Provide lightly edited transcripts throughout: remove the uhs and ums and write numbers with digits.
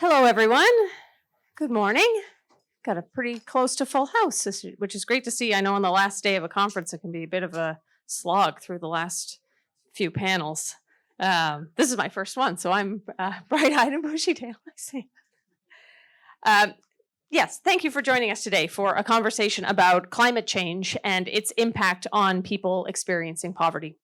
Hello, everyone. Good morning. Got a pretty close to full house, which is great to see. I know on the last day of a conference, it can be a bit of a slog through the last few panels. This is my first one, so I'm bright-eyed and bushy-tailed, I see. Yes, thank you for joining us today for a conversation about climate change and its impact on people experiencing poverty.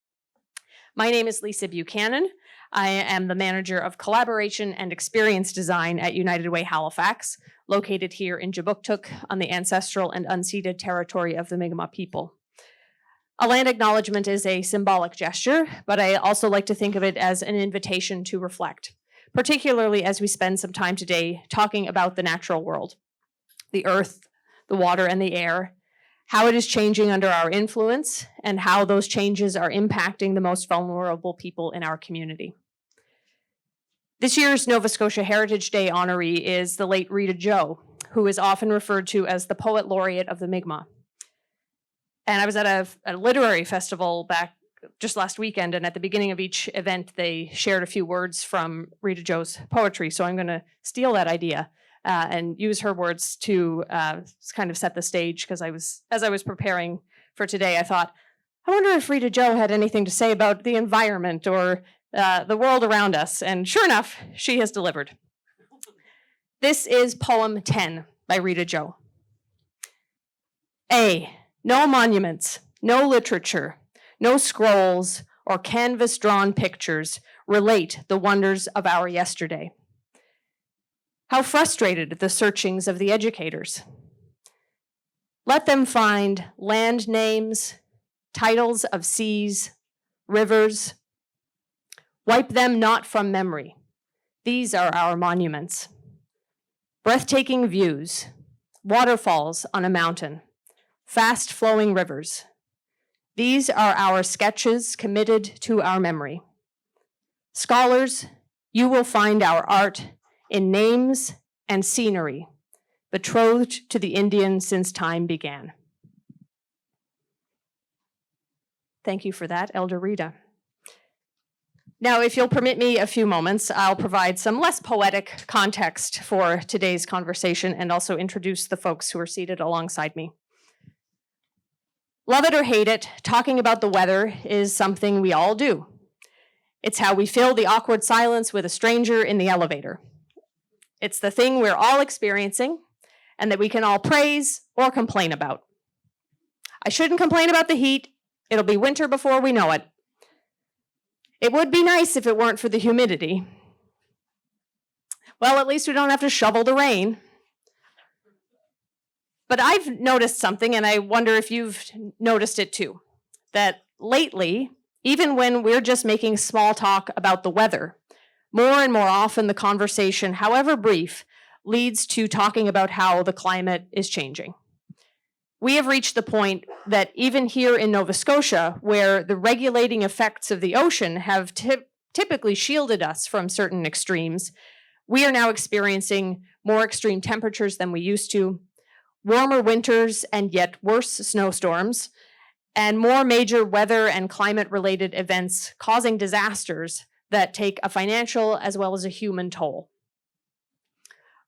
My name is Lisa Buchanan. I am the manager of collaboration and experience design at United Way Halifax, located here in Jabuktuk on the ancestral and unceded territory of the Mi'kmaq people. A land acknowledgement is a symbolic gesture, but I also like to think of it as an invitation to reflect, particularly as we spend some time today talking about the natural world, the earth, the water, and the air, how it is changing under our influence, and how those changes are impacting the most vulnerable people in our community. This year's Nova Scotia Heritage Day honoree is the late Rita Joe, who is often referred to as the Poet Laureate of the Mi'kmaq. And I was at a literary festival back just last weekend, and at the beginning of each event, they shared a few words from Rita Joe's poetry. So I'm going to steal that idea and use her words to kind of set the stage, because as I was preparing for today, I thought, I wonder if Rita Joe had anything to say about the environment or the world around us. And sure enough, she has delivered. This is poem 10 by Rita Joe. A, no monuments, no literature, no scrolls or canvas-drawn pictures relate the wonders of our yesterday. How frustrated the searchings of the educators. Let them find land names, titles of seas, rivers. Wipe them not from memory. These are our monuments. Breathtaking views, waterfalls on a mountain, fast-flowing rivers. These are our sketches committed to our memory. Scholars, you will find our art in names and scenery, betrothed to the Indian since time began. Thank you for that, Elder Rita. Now, if you'll permit me a few moments, I'll provide some less poetic context for today's conversation and also introduce the folks who are seated alongside me. Love it or hate it, talking about the weather is something we all do. It's how we fill the awkward silence with a stranger in the elevator. It's the thing we're all experiencing and that we can all praise or complain about. I shouldn't complain about the heat. It'll be winter before we know it. It would be nice if it weren't for the humidity. Well, at least we don't have to shovel the rain. But I've noticed something, and I wonder if you've noticed it too, that lately, even when we're just making small talk about the weather, more and more often the conversation, however brief, leads to talking about how the climate is changing. We have reached the point that even here in Nova Scotia, where the regulating effects of the ocean have typically shielded us from certain extremes, we are now experiencing more extreme temperatures than we used to, warmer winters and yet worse snowstorms, and more major weather and climate-related events causing disasters that take a financial as well as a human toll.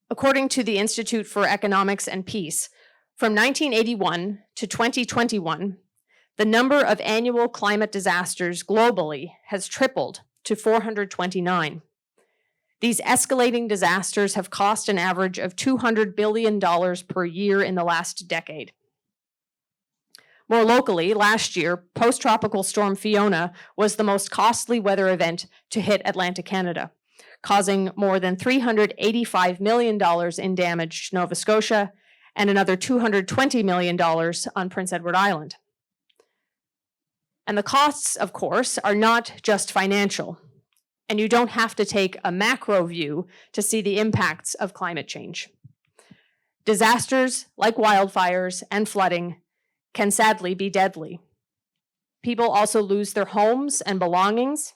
According to the Institute for Economics and Peace, from 1981 to 2021, the number of annual climate disasters globally has tripled to 429. These escalating disasters have cost an average of $200 billion per year in the last decade. More locally, last year, post-tropical storm Fiona was the most costly weather event to hit Atlantic Canada, causing more than $385 million in damage to Nova Scotia and another $220 million on Prince Edward Island. And the costs, of course, are not just financial, and you don't have to take a macro view to see the impacts of climate change. Disasters like wildfires and flooding can sadly be deadly. People also lose their homes and belongings.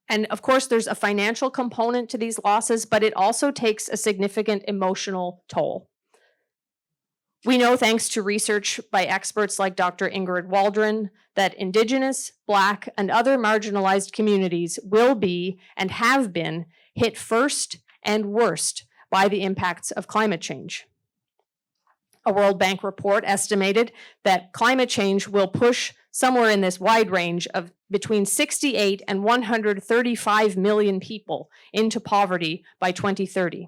And of course, there's a financial component to these losses, but it also takes a significant emotional toll. We know, thanks to research by experts like Dr. Ingrid Waldron, that Indigenous, Black, and other marginalized communities will be and have been hit first and worst by the impacts of climate change. A World Bank report estimated that climate change will push somewhere in this wide range of between 68 and 135 million people into poverty by 2030.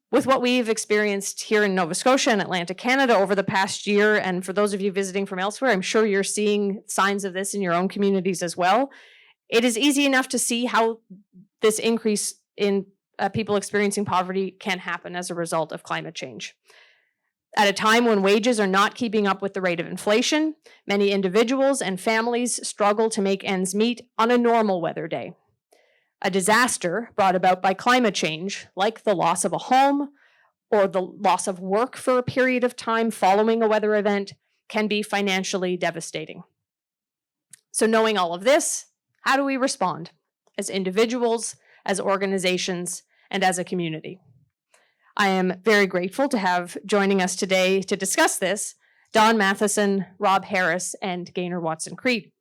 With what we've experienced here in Nova Scotia and Atlantic Canada over the past year, and for those of you visiting from elsewhere, I'm sure you're seeing signs of this in your own communities as well. It is easy enough to see how this increase in people experiencing poverty can happen as a result of climate change. At a time when wages are not keeping up with the rate of inflation, many individuals and families struggle to make ends meet on a normal weather day. A disaster brought about by climate change, like the loss of a home or the loss of work for a period of time following a weather event, can be financially devastating. So knowing all of this, how do we respond as individuals, as organizations, and as a community? I am very grateful to have joining us today to discuss this, Don Matheson, Rob Harris, and Gaynor Watson-Creed.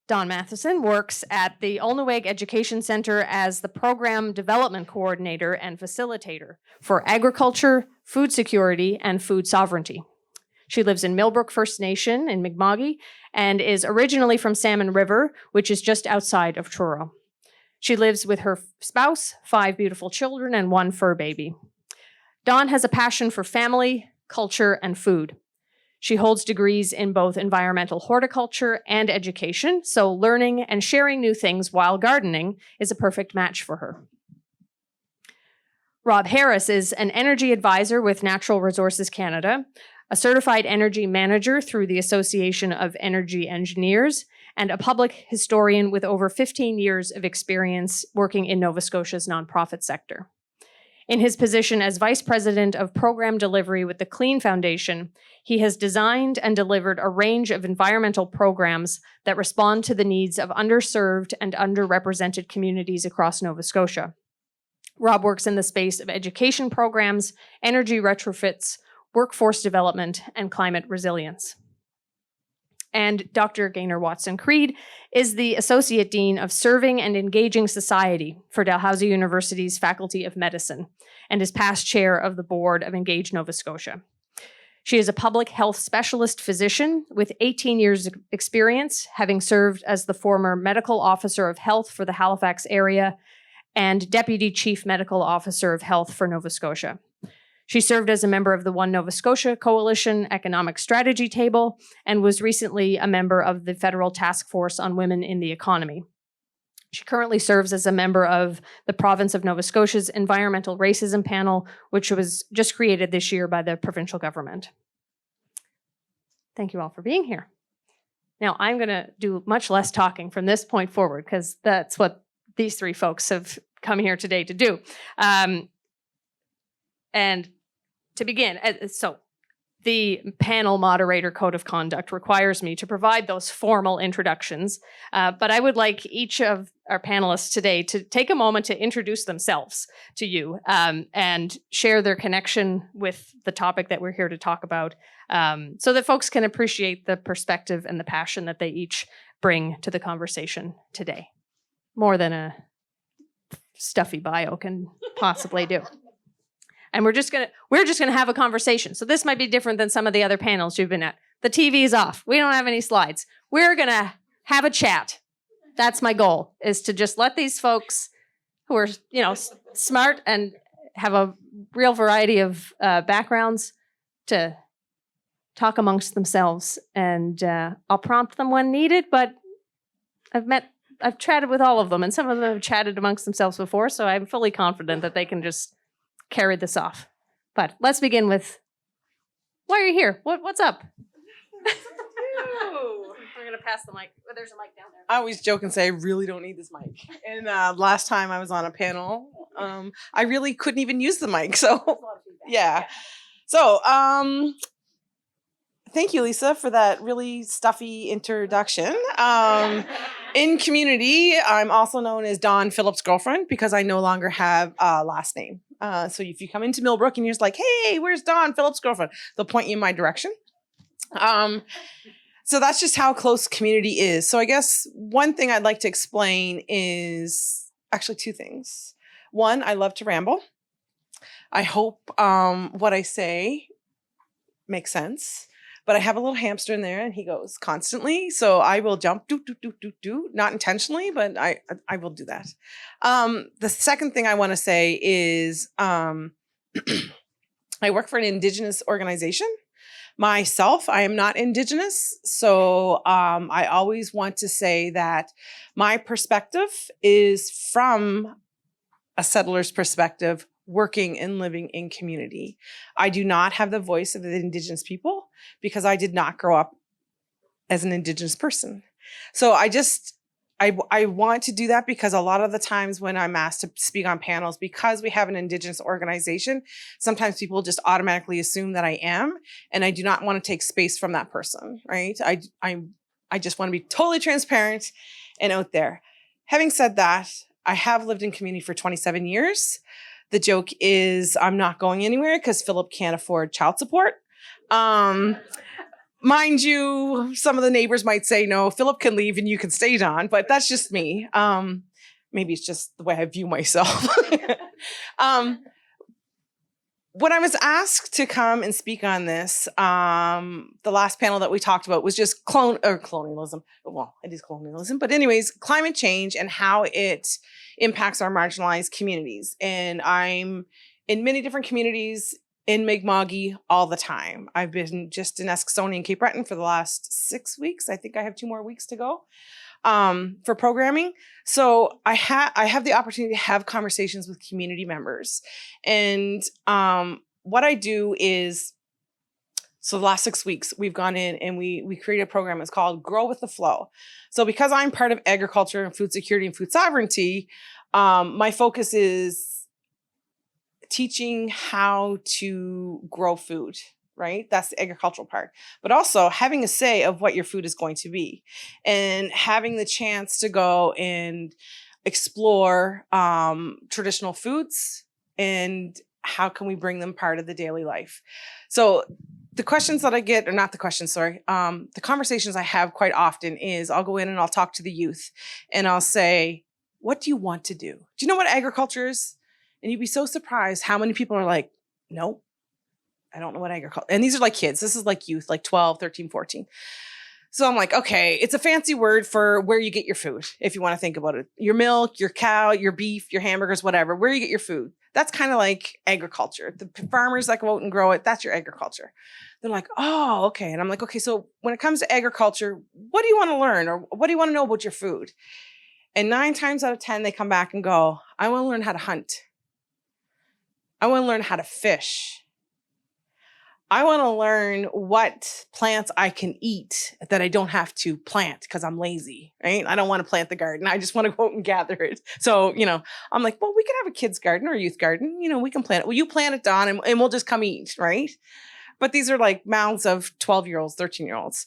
Don Matheson works at the Olneweg Education Centre as the Program Development Coordinator and Facilitator for Agriculture, Food Security, and Food Sovereignty. She lives in Millbrook First Nation in Mi'kma'ki and is originally from Salmon River, which is just outside of Truro. She lives with her spouse, 5 beautiful children, and 1 fur baby. Dawn has a passion for family, culture, and food. She holds degrees in both environmental horticulture and education, so learning and sharing new things while gardening is a perfect match for her. Rob Harris is an energy advisor with Natural Resources Canada, a certified energy manager through the Association of Energy Engineers, and a public historian with over 15 years of experience working in Nova Scotia's nonprofit sector. In his position as Vice President of Program Delivery with the Clean Foundation, he has designed and delivered a range of environmental programs that respond to the needs of underserved and underrepresented communities across Nova Scotia. Rob works in the space of education programs, energy retrofits, workforce development, and climate resilience. And Dr. Gaynor Watson-Creed is the Associate Dean of Serving and Engaging Society for Dalhousie University's Faculty of Medicine and is past chair of the board of Engage Nova Scotia. She is a public health specialist physician with 18 years experience, having served as the former medical officer of health for the Halifax area and deputy chief medical officer of health for Nova Scotia. She served as a member of the One Nova Scotia Coalition Economic Strategy Table and was recently a member of the Federal Task Force on Women in the Economy. She currently serves as a member of the Province of Nova Scotia's Environmental Racism Panel, which was just created this year by the provincial government. Thank you all for being here. Now, I'm going to do much less talking from this point forward because that's what these 3 folks have come here today to do. And to begin, so the panel moderator code of conduct requires me to provide those formal introductions, but I would like each of our panelists today to take a moment to introduce themselves to you and share their connection with the topic that we're here to talk about so that folks can appreciate the perspective and the passion that they each bring to the conversation today. More than a stuffy bio can possibly do. And we're just gonna have a conversation. So this might be different than some of the other panels you've been at. The TV is off. We don't have any slides. We're gonna have a chat. That's my goal, is to just let these folks who are, smart and have a real variety of backgrounds to talk amongst themselves. And I'll prompt them when needed, but I've chatted with all of them, and some of them have chatted amongst themselves before, so I'm fully confident that they can just carry this off. But let's begin with, why are you here? What's up? We're going to pass the mic. Oh, there's a mic down there. I always joke and say I really don't need this mic. And last time I was on a panel, I really couldn't even use the mic. So, yeah. So, thank you, Lisa, for that really stuffy introduction. In community, I'm also known as Don Phillips' girlfriend because I no longer have a last name. So if you come into Millbrook and you're just like, hey, where's Don Phillips' girlfriend? They'll point you in my direction. So that's just how close community is. So I guess one thing I'd like to explain is actually two things. One, I love to ramble. I hope what I say makes sense. But I have a little hamster in there and he goes constantly. So I will jump, do, not intentionally, but I will do that. The second thing I want to say is I work for an Indigenous organization. Myself, I am not Indigenous. So I always want to say that my perspective is from a settler's perspective, working and living in community. I do not have the voice of the Indigenous people because I did not grow up as an Indigenous person. So I want to do that because a lot of the times when I'm asked to speak on panels, because we have an Indigenous organization, sometimes people just automatically assume that I am, and I do not want to take space from that person, right? I just want to be totally transparent and out there. Having said that, I have lived in community for 27 years. The joke is I'm not going anywhere because Philip can't afford child support. Mind you, some of the neighbors might say, no, Philip can leave and you can stay, Don, but that's just me. Maybe it's just the way I view myself. When I was asked to come and speak on this, the last panel that we talked about was just colonialism. Well, it is colonialism, but anyways, climate change and how it impacts our marginalized communities. And I'm in many different communities in Mi'kma'ki all the time. I've been just in Eskasoni and Cape Breton for the last 6 weeks. I think I have 2 more weeks to go for programming. So I have the opportunity to have conversations with community members. And what I do is, so the last 6 weeks, we've gone in and we created a program. It's called Grow with the Flow. So because I'm part of agriculture and food security and food sovereignty, my focus is teaching how to grow food, right? That's the agricultural part, but also having a say of what your food is going to be and having the chance to go and explore traditional foods and how can we bring them part of the daily life. So the questions that I get, or not the questions, sorry, the conversations I have quite often is I'll go in and I'll talk to the youth and I'll say, what do you want to do? Do you know what agriculture is? And you'd be so surprised how many people are like, nope, I don't know what agriculture. And these are like kids. This is like youth, like 12, 13, 14. So I'm like, okay, it's a fancy word for where you get your food, if you want to think about it. Your milk, your cow, your beef, your hamburgers, whatever, where you get your food. That's kind of like agriculture. The farmers that go out and grow it, that's your agriculture. They're like, oh, okay. And I'm like, okay, so when it comes to agriculture, what do you want to learn? Or what do you want to know about your food? And 9 times out of 10, they come back and go, I want to learn how to hunt. I want to learn how to fish. I want to learn what plants I can eat that I don't have to plant because I'm lazy, right? I don't want to plant the garden. I just want to go out and gather it. So, I'm like, well, we can have a kid's garden or a youth garden. We can plant it. Well, you plant it, Don, and we'll just come eat, right? But these are like mouths of 12-year-olds, 13-year-olds.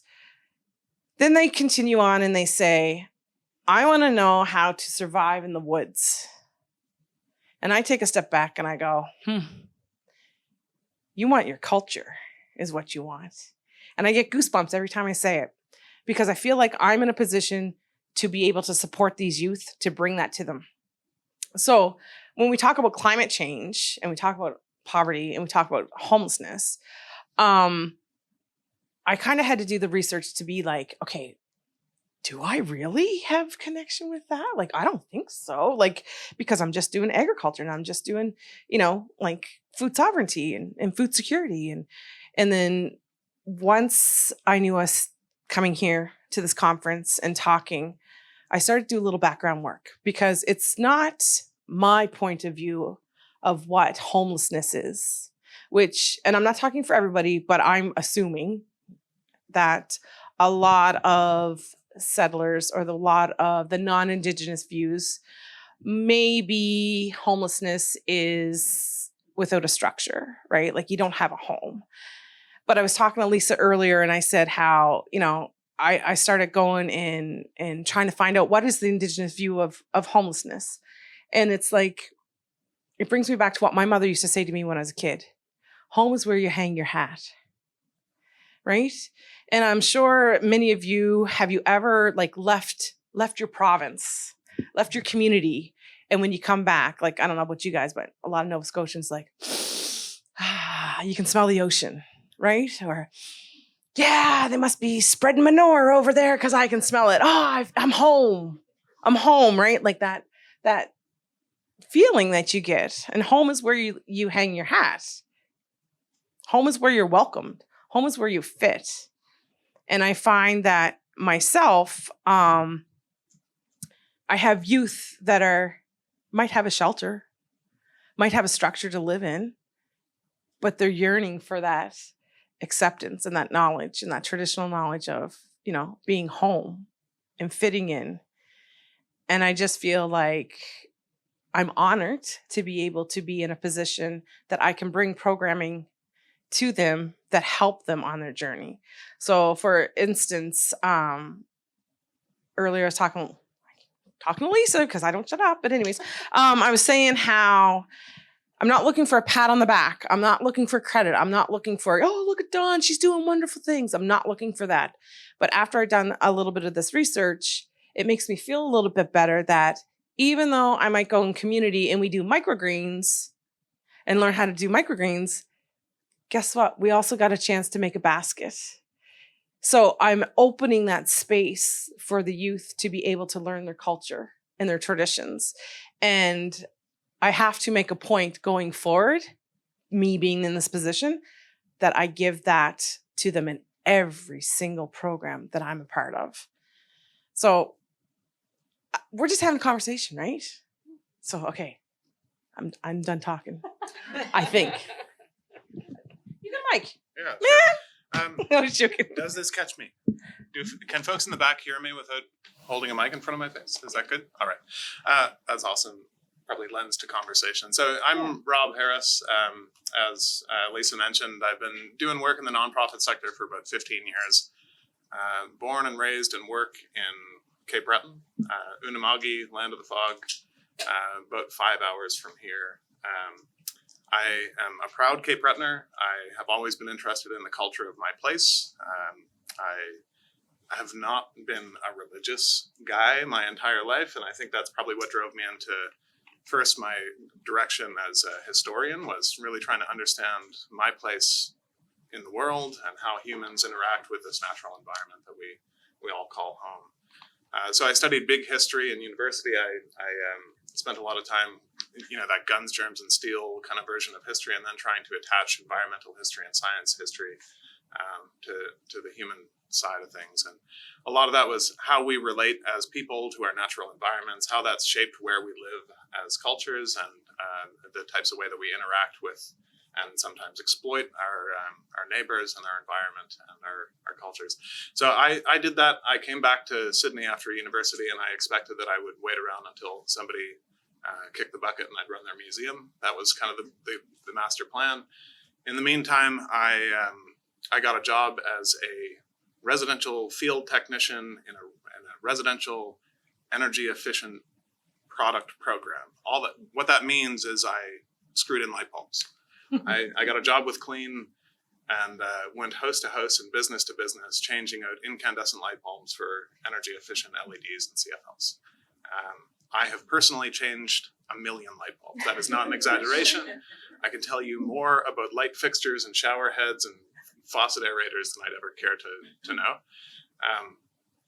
Then they continue on and they say, I want to know how to survive in the woods. And I take a step back and I go, you want your culture is what you want. And I get goosebumps every time I say it because I feel like I'm in a position to be able to support these youth to bring that to them. So when we talk about climate change and we talk about poverty and we talk about homelessness, I kind of had to do the research to be like, okay, do I really have connection with that? Like, I don't think so. Like, because I'm just doing agriculture and I'm just doing, like food sovereignty and food security. And then once I knew us coming here to this conference and talking, I started to do a little background work because it's not my point of view of what homelessness is, and I'm not talking for everybody, but I'm assuming that a lot of settlers or a lot of the non-Indigenous views, maybe homelessness is without a structure, right? Like you don't have a home. But I was talking to Lisa earlier and I said how, I started going and trying to find out what is the Indigenous view of homelessness. And it's like, it brings me back to what my mother used to say to me when I was a kid. Home is where you hang your hat, right? And I'm sure many of you, have you ever like left your province, left your community And when you come back, like, I don't know about you guys, but a lot of Nova Scotians like, you can smell the ocean, right? Or, yeah, they must be spreading manure over there because I can smell it. I'm home. I'm home, right? Like that feeling that you get. And home is where you hang your hat. Home is where you're welcomed. Home is where you fit. And I find that myself, I have youth that might have a shelter, might have a structure to live in, but they're yearning for that acceptance and that knowledge and that traditional knowledge of, being home and fitting in. And I just feel like I'm honored to be able to be in a position that I can bring programming to them that help them on their journey. So for instance, earlier I was talking to Lisa because I don't shut up. But anyways, I was saying how I'm not looking for a pat on the back. I'm not looking for credit. I'm not looking for, oh, look at Dawn, she's doing wonderful things. I'm not looking for that. But after I've done a little bit of this research, it makes me feel a little bit better that even though I might go in community and we do microgreens and learn how to do microgreens, guess what? We also got a chance to make a basket. So I'm opening that space for the youth to be able to learn their culture and their traditions. And I have to make a point going forward, me being in this position, that I give that to them in every single program that I'm a part of. So we're just having a conversation, right? So, okay, I'm done talking, I think. You got a mic. Yeah, Man. sure. I was joking. Does this catch me? Can folks in the back hear me without holding a mic in front of my face? Is that good? All right. That's awesome. Probably lends to conversation. So I'm Rob Harris. As Lisa mentioned, I've been doing work in the nonprofit sector for about 15 years. Born and raised and work in Cape Breton, Unama'ki, Land of the Fog, about 5 hours from here. I am a proud Cape Bretoner. I have always been interested in the culture of my place. I have not been a religious guy my entire life, and I think that's probably what drove me into first my direction as a historian, was really trying to understand my place in the world and how humans interact with this natural environment that we all call home. So I studied big history in university. I spent a lot of time, that guns, germs, and steel kind of version of history, and then trying to attach environmental history and science history to the human side of things. And a lot of that was how we relate as people to our natural environments, how that's shaped where we live as cultures, and the types of way that we interact with and sometimes exploit our neighbors and our environment and our cultures. So I did that. I came back to Sydney after university, and I expected that I would wait around until somebody kicked the bucket and I'd run their museum. That was kind of the master plan. In the meantime, I got a job as a residential field technician in a residential energy efficient product program. What that means is I screwed in light bulbs. I got a job with Clean and went house to house and business to business, changing out incandescent light bulbs for energy efficient LEDs and CFLs. I have personally changed 1 million light bulbs. That is not an exaggeration. I can tell you more about light fixtures and shower heads and faucet aerators than I'd ever care to know.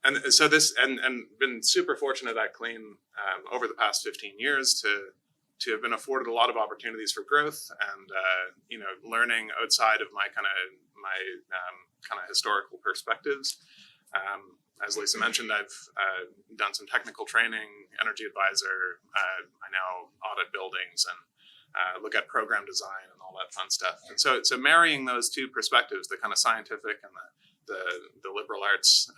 And so and been super fortunate at Clean over the past 15 years to have been afforded a lot of opportunities for growth and learning outside of my kind of historical perspectives. As Lisa mentioned, I've done some technical training, energy advisor. I now audit buildings and look at program design and all that fun stuff. And so marrying those two perspectives, the kind of scientific and the liberal arts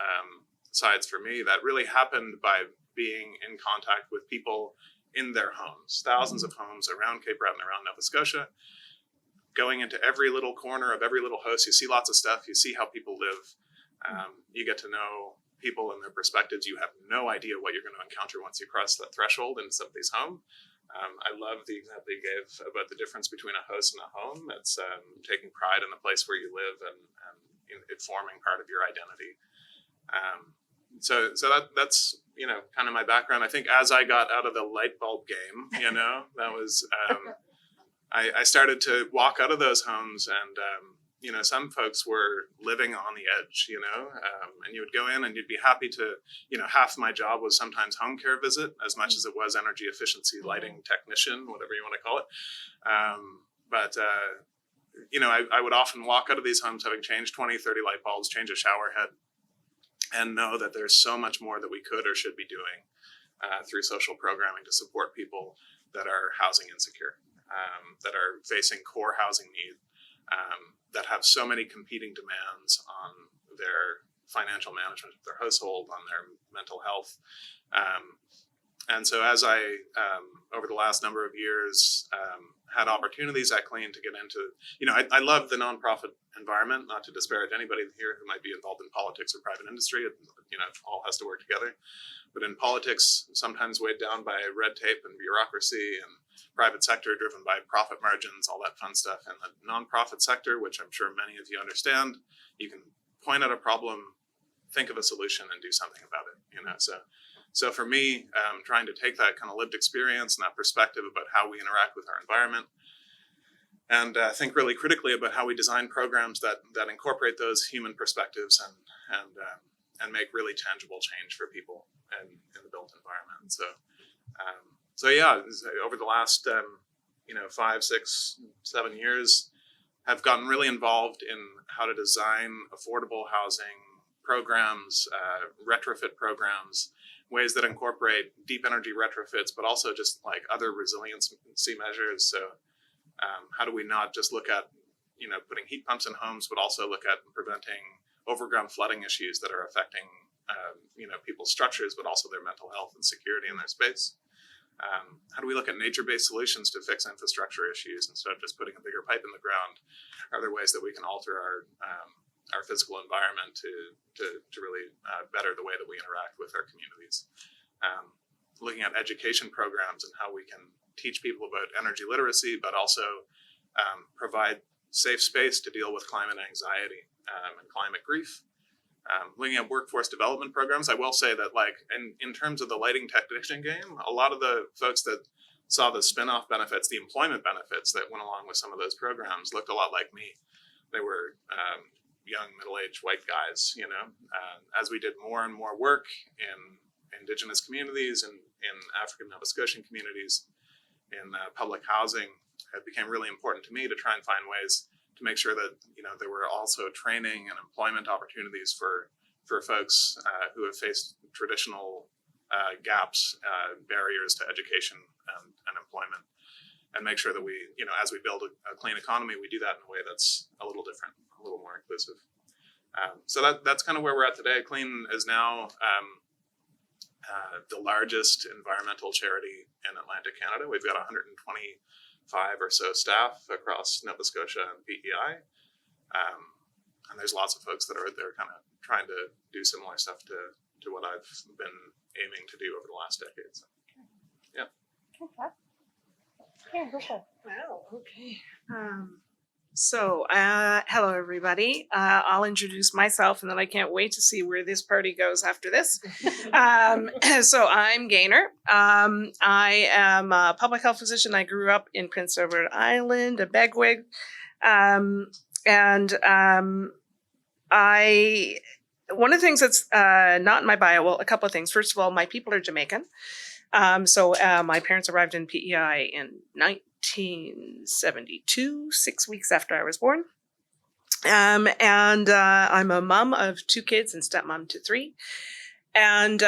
sides for me, that really happened by being in contact with people in their homes, thousands of homes around Cape Breton, around Nova Scotia, going into every little corner of every little house. You see lots of stuff. You see how people live. You get to know people and their perspectives. You have no idea what you're going to encounter once you cross that threshold in somebody's home. I love the example you gave about the difference between a house and a home. It's taking pride in the place where you live and it forming part of your identity. So that's kind of my background. I think as I got out of the light bulb game, that was, I started to walk out of those homes, and some folks were living on the edge, and you would go in and you'd be happy to, half my job was sometimes home care visit as much as it was energy efficiency lighting technician, whatever you want to call it. But I would often walk out of these homes having changed 20, 30 light bulbs, change a shower head, and know that there's so much more that we could or should be doing through social programming to support people that are housing insecure, that are facing core housing need, that have so many competing demands on their financial management of their household, on their mental health. And so as I, over the last number of years, had opportunities at Clean to get into, I love the nonprofit environment, not to disparage anybody here who might be involved in politics or private industry. It all has to work together. But in politics, sometimes weighed down by red tape and bureaucracy, and private sector driven by profit margins, all that fun stuff. And the nonprofit sector, which I'm sure many of you understand, you can point out a problem, think of a solution, and do something about it. So for me, trying to take that kind of lived experience and that perspective about how we interact with our environment, and think really critically about how we design programs that incorporate those human perspectives and make really tangible change for people in the built environment. So yeah, over the last 5, 6, 7 years, have gotten really involved in how to design affordable housing programs, retrofit programs, ways that incorporate deep energy retrofits, but also just like other resiliency measures. So how do we not just look at, putting heat pumps in homes, but also look at preventing overground flooding issues that are affecting, people's structures, but also their mental health and security in their space? How do we look at nature-based solutions to fix infrastructure issues instead of just putting a bigger pipe in the ground? Are there ways that we can alter our physical environment to really better the way that we interact with our communities? Looking at education programs and how we can teach people about energy literacy, but also provide safe space to deal with climate anxiety and climate grief. Looking at workforce development programs, I will say that in terms of the lighting technician game, a lot of the folks that saw the spin-off benefits, the employment benefits that went along with some of those programs looked a lot like me. They were young, middle-aged white guys, as we did more and more work in Indigenous communities and in African Nova Scotian communities in public housing, it became really important to me to try and find ways to make sure that there were also training and employment opportunities for folks who have faced traditional gaps, barriers to education and employment, and make sure that we, as we build a clean economy, we do that in a way that's a little different, a little more inclusive. So that's kind of where we're at today. Clean is now the largest environmental charity in Atlantic Canada. We've got 125 or so staff across Nova Scotia and PEI. And there's lots of folks that are out there kind of trying to do similar stuff to what I've been aiming to do over the last decade. So, yeah. Yeah, go for it. Wow, okay. Hello everybody. I'll introduce myself and then I can't wait to see where this party goes after this. So I'm Gaynor. I am a public health physician. I grew up in Prince Edward Island, a Begwig. One of the things that's not in my bio, well, a couple of things. First of all, my people are Jamaican. My parents arrived in PEI in 1972, 6 weeks after I was born. I'm a mom of 2 kids and stepmom to 3. And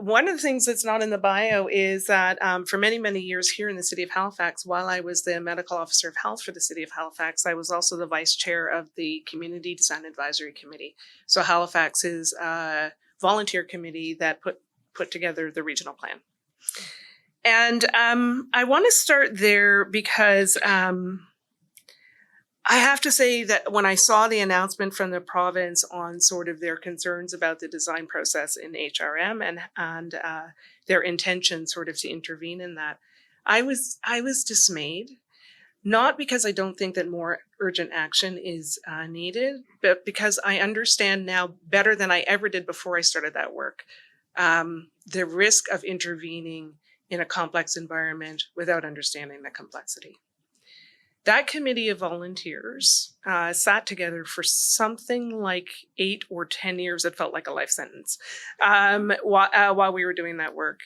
one of the things that's not in the bio is that for many, many years here in the city of Halifax, while I was the medical officer of health for the city of Halifax, I was also the vice chair of the Community Design Advisory Committee. So Halifax is a volunteer committee that put together the regional plan. And I want to start there because I have to say that when I saw the announcement from the province on sort of their concerns about the design process in HRM and their intention sort of to intervene in that, I was dismayed. Not because I don't think that more urgent action is needed, but because I understand now better than I ever did before I started that work the risk of intervening in a complex environment without understanding the complexity. That committee of volunteers sat together for something like 8 or 10 years. It felt like a life sentence while we were doing that work.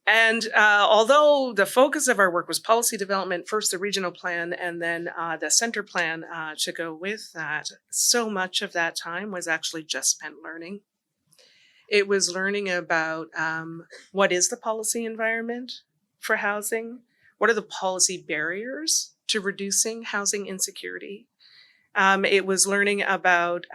And although the focus of our work was policy development, first the regional plan and then the center plan to go with that, so much of that time was actually just spent learning. It was learning about what is the policy environment for housing? What are the policy barriers to reducing housing insecurity? It was learning about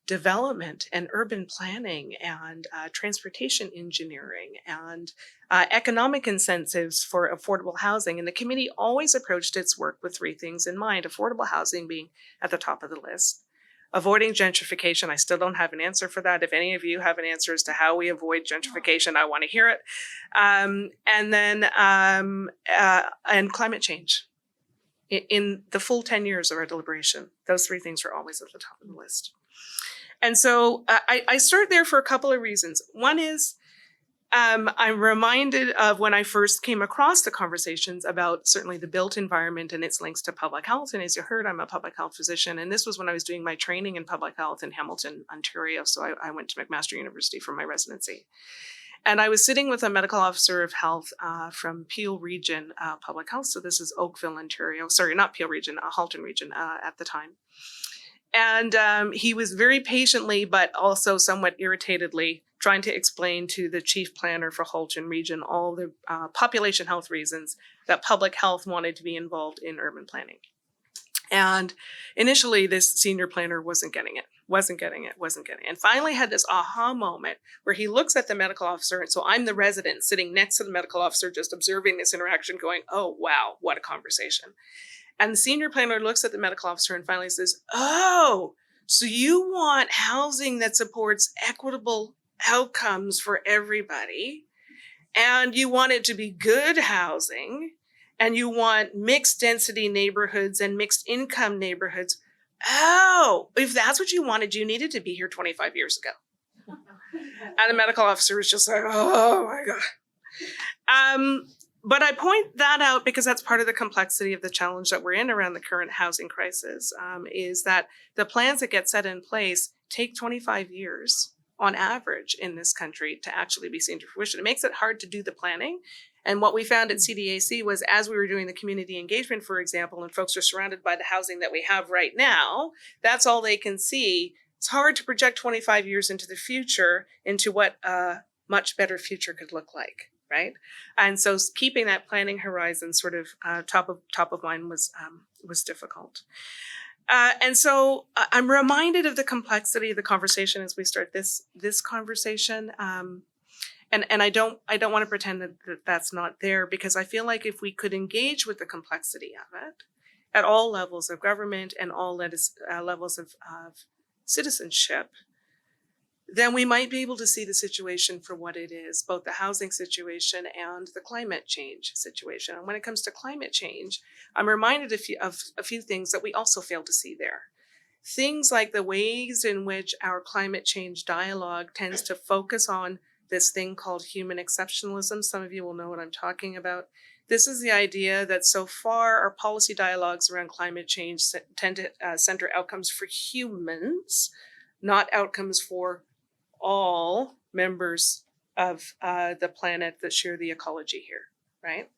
development and urban planning and transportation engineering and economic incentives for affordable housing. And the committee always approached its work with 3 things in mind, affordable housing being at the top of the list. Avoiding gentrification, I still don't have an answer for that. If any of you have an answer as to how we avoid gentrification, I want to hear it. And climate change. In the full 10 years of our deliberation, those 3 things were always at the top of the list. And so I start there for a couple of reasons. One is I'm reminded of when I first came across the conversations about certainly the built environment and its links to public health. And as you heard, I'm a public health physician. And this was when I was doing my training in public health in Hamilton, Ontario. So I went to McMaster University for my residency. And I was sitting with a medical officer of health from Peel Region Public Health. So this is Oakville, Ontario. Sorry, not Peel Region, Halton Region at the time. And he was very patiently, but also somewhat irritatedly, trying to explain to the chief planner for Halton Region all the population health reasons that public health wanted to be involved in urban planning. And initially, this senior planner wasn't getting it. And finally had this aha moment where he looks at the medical officer. And so I'm the resident sitting next to the medical officer, just observing this interaction going, oh, wow, what a conversation. And the senior planner looks at the medical officer and finally says, oh, so you want housing that supports equitable outcomes for everybody, and you want it to be good housing, and you want mixed density neighborhoods and mixed income neighborhoods. Oh, if that's what you wanted, you needed to be here 25 years ago. And the medical officer was just like, oh my God. But I point that out because that's part of the complexity of the challenge that we're in around the current housing crisis, is that the plans that get set in place take 25 years on average in this country to actually be seen to fruition. It makes it hard to do the planning. And what we found at CDAC was as we were doing the community engagement, for example, and folks are surrounded by the housing that we have right now, that's all they can see. It's hard to project 25 years into the future into what a much better future could look like. Right, and so keeping that planning horizon sort of top of mind was difficult, and so I'm reminded of the complexity of the conversation as we start this conversation, and I don't want to pretend that that's not there, because I feel like if we could engage with the complexity of it at all levels of government and all levels of citizenship, then we might be able to see the situation for what it is, both the housing situation and the climate change situation. And when it comes to climate change, I'm reminded of a few things that we also fail to see there. Things like the ways in which our climate change dialogue tends to focus on this thing called human exceptionalism. Some of you will know what I'm talking about. This is the idea that so far our policy dialogues around climate change tend to center outcomes for humans, not outcomes for all members of the planet that share the ecology here, right?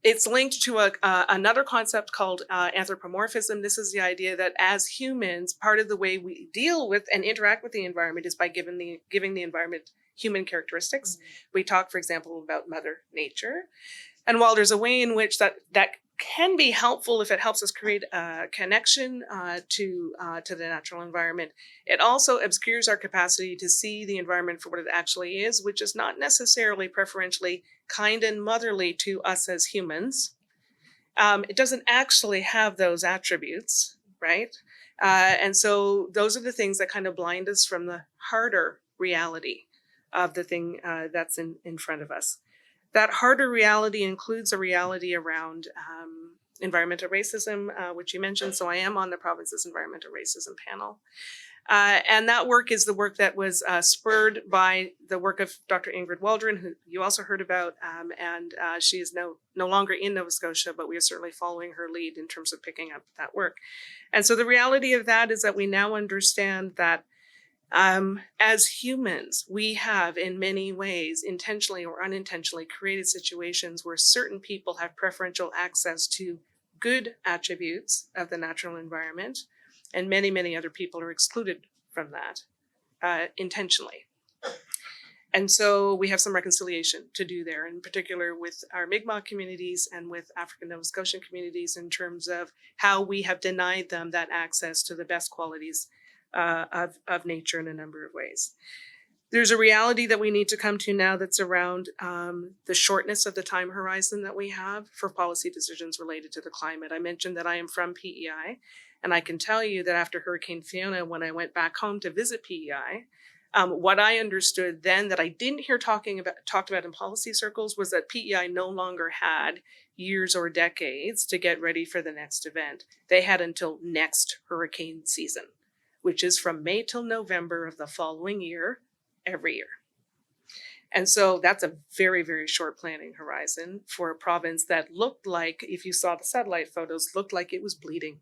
It's linked to another concept called anthropomorphism. This is the idea that as humans, part of the way we deal with and interact with the environment is by giving the environment human characteristics. Mm-hmm. We talk, for example, about Mother Nature. And while there's a way in which that can be helpful if it helps us create a connection to the natural environment, it also obscures our capacity to see the environment for what it actually is, which is not necessarily preferentially kind and motherly to us as humans. It doesn't actually have those attributes, right? And so those are the things that kind of blind us from the harder reality of the thing that's in front of us. That harder reality includes a reality around environmental racism, which you mentioned. So I am on the province's environmental racism panel. And that work is the work that was spurred by the work of Dr. Ingrid Waldron, who you also heard about, and she is no longer in Nova Scotia, but we are certainly following her lead in terms of picking up that work. And so the reality of that is that we now understand that as humans, we have in many ways, intentionally or unintentionally, created situations where certain people have preferential access to good attributes of the natural environment, and many, many other people are excluded from that intentionally. And so we have some reconciliation to do there, in particular with our Mi'kmaq communities and with African Nova Scotian communities, in terms of how we have denied them that access to the best qualities of nature in a number of ways. There's a reality that we need to come to now that's around the shortness of the time horizon that we have for policy decisions related to the climate. I mentioned that I am from PEI, and I can tell you that after Hurricane Fiona, when I went back home to visit PEI, what I understood then that I didn't hear talked about in policy circles was that PEI no longer had years or decades to get ready for the next event. They had until next hurricane season, which is from May till November of the following year, every year. And so that's a very, very short planning horizon for a province that looked like, if you saw the satellite photos, looked like it was bleeding,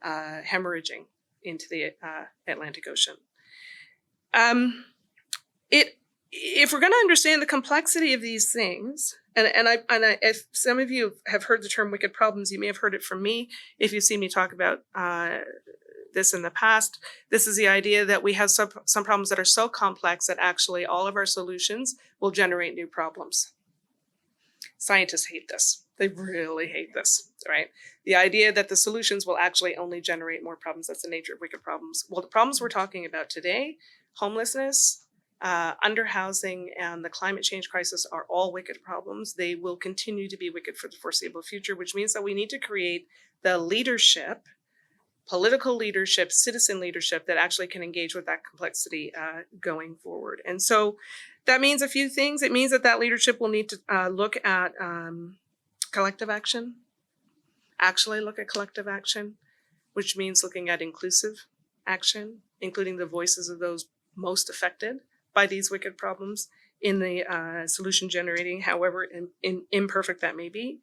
hemorrhaging into the Atlantic Ocean. If we're going to understand the complexity of these things, and if some of you have heard the term wicked problems, you may have heard it from me. If you've seen me talk about this in the past, this is the idea that we have some problems that are so complex that actually all of our solutions will generate new problems. Scientists hate this. They really hate this, right? The idea that the solutions will actually only generate more problems. That's the nature of wicked problems. Well, the problems we're talking about today, homelessness, underhousing, and the climate change crisis are all wicked problems. They will continue to be wicked for the foreseeable future, which means that we need to create the leadership, political leadership, citizen leadership that actually can engage with that complexity going forward. And so that means a few things. It means that leadership will need to look at collective action, which means looking at inclusive action, including the voices of those most affected by these wicked problems in the solution generating, however imperfect that may be.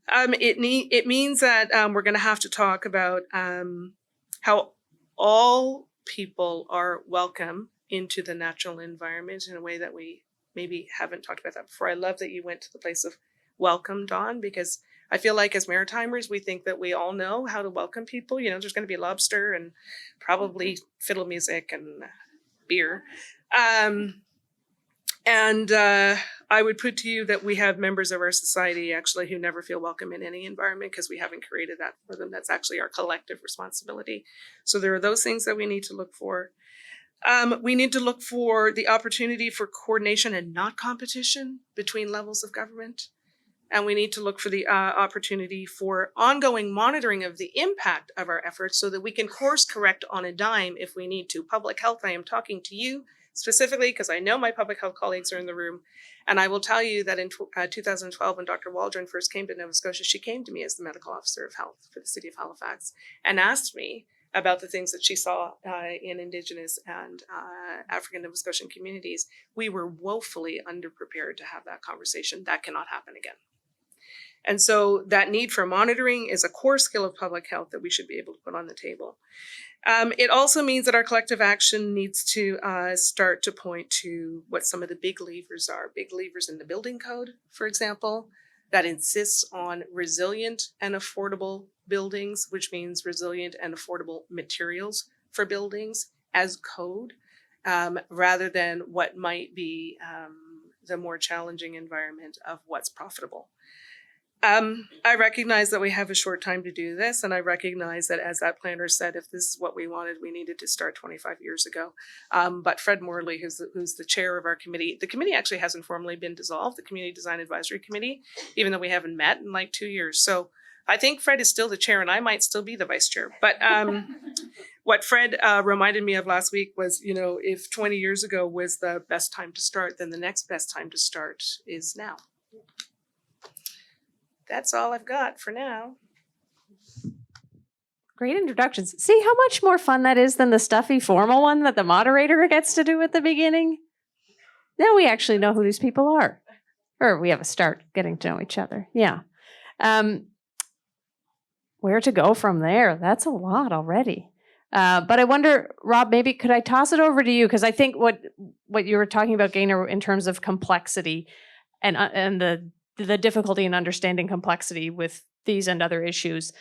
It means that we're going to have to talk about how all people are welcome into the natural environment in a way that we maybe haven't talked about that before. I love that you went to the place of welcome, Dawn, because I feel like as Maritimers, we think that we all know how to welcome people. You know, there's going to be lobster and probably fiddle music and beer. I would put to you that we have members of our society actually who never feel welcome in any environment because we haven't created that for them. That's actually our collective responsibility. So there are those things that we need to look for. We need to look for the opportunity for coordination and not competition between levels of government. And we need to look for the opportunity for ongoing monitoring of the impact of our efforts so that we can course correct on a dime if we need to. Public health, I am talking to you specifically because I know my public health colleagues are in the room. And I will tell you that in 2012, when Dr. Waldron first came to Nova Scotia, she came to me as the medical officer of health for the city of Halifax and asked me about the things that she saw in Indigenous and African Nova Scotian communities. We were woefully underprepared to have that conversation. That cannot happen again. And so that need for monitoring is a core skill of public health that we should be able to put on the table. It also means that our collective action needs to start to point to what some of the big levers are. Big levers in the building code, for example, that insists on resilient and affordable buildings, which means resilient and affordable materials for buildings as code, rather than what might be the more challenging environment of what's profitable. I recognize that we have a short time to do this, and I recognize that, as that planner said, if this is what we wanted, we needed to start 25 years ago. But Fred Morley, who's the chair of our committee, the committee actually hasn't formally been dissolved, the Community Design Advisory Committee, even though we haven't met in like 2 years. So I think Fred is still the chair, and I might still be the vice chair. But what Fred reminded me of last week was, you know, if 20 years ago was the best time to start, then the next best time to start is now. That's all I've got for now. Great introductions. See how much more fun that is than the stuffy formal one that the moderator gets to do at the beginning? Now we actually know who these people are. Or we have a start getting to know each other. Yeah. Where to go from there? That's a lot already. But I wonder, Rob, maybe could I toss it over to you? Because I think what you were talking about, Gaynor, in terms of complexity and the difficulty in understanding complexity with these and other issues,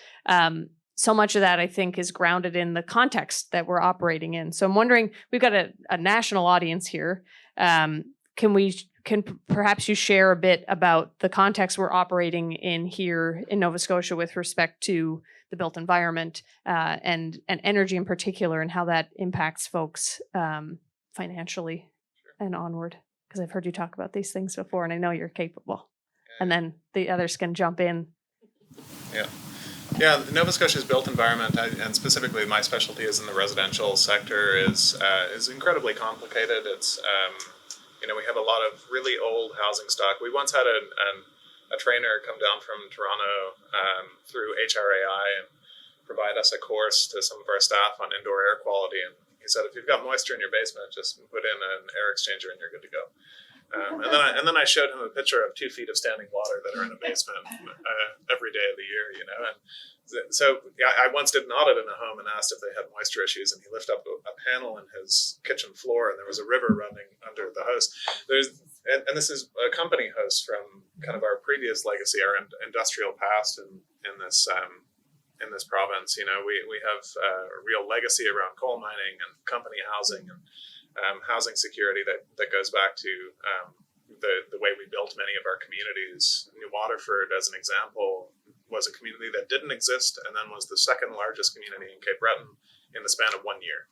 so much of that, I think, is grounded in the context that we're operating in. So I'm wondering, we've got a national audience here. Can perhaps you share a bit about the context we're operating in here in Nova Scotia with respect to the built environment and energy in particular, and how that impacts folks financially and onward? Because I've heard you talk about these things before, and I know you're capable. And then the others can jump in. Yeah, Nova Scotia's built environment, and specifically my specialty is in the residential sector, is incredibly complicated. It's we have a lot of really old housing stock. We once had a trainer come down from Toronto through HRAI and provide us a course to some of our staff on indoor air quality. And he said, if you've got moisture in your basement, just put in an air exchanger and you're good to go. And then I showed him a picture of 2 feet of standing water that are in a basement every day of the year, And so I once did an audit in a home and asked if they had moisture issues, and he lifted up a panel in his kitchen floor, and there was a river running under the house. And this is a company house from kind of our previous legacy, our industrial past in this province. We have a real legacy around coal mining and company housing and housing security that goes back to the way we built many of our communities. New Waterford, as an example, was a community that didn't exist and then was the second largest community in Cape Breton in the span of 1 year.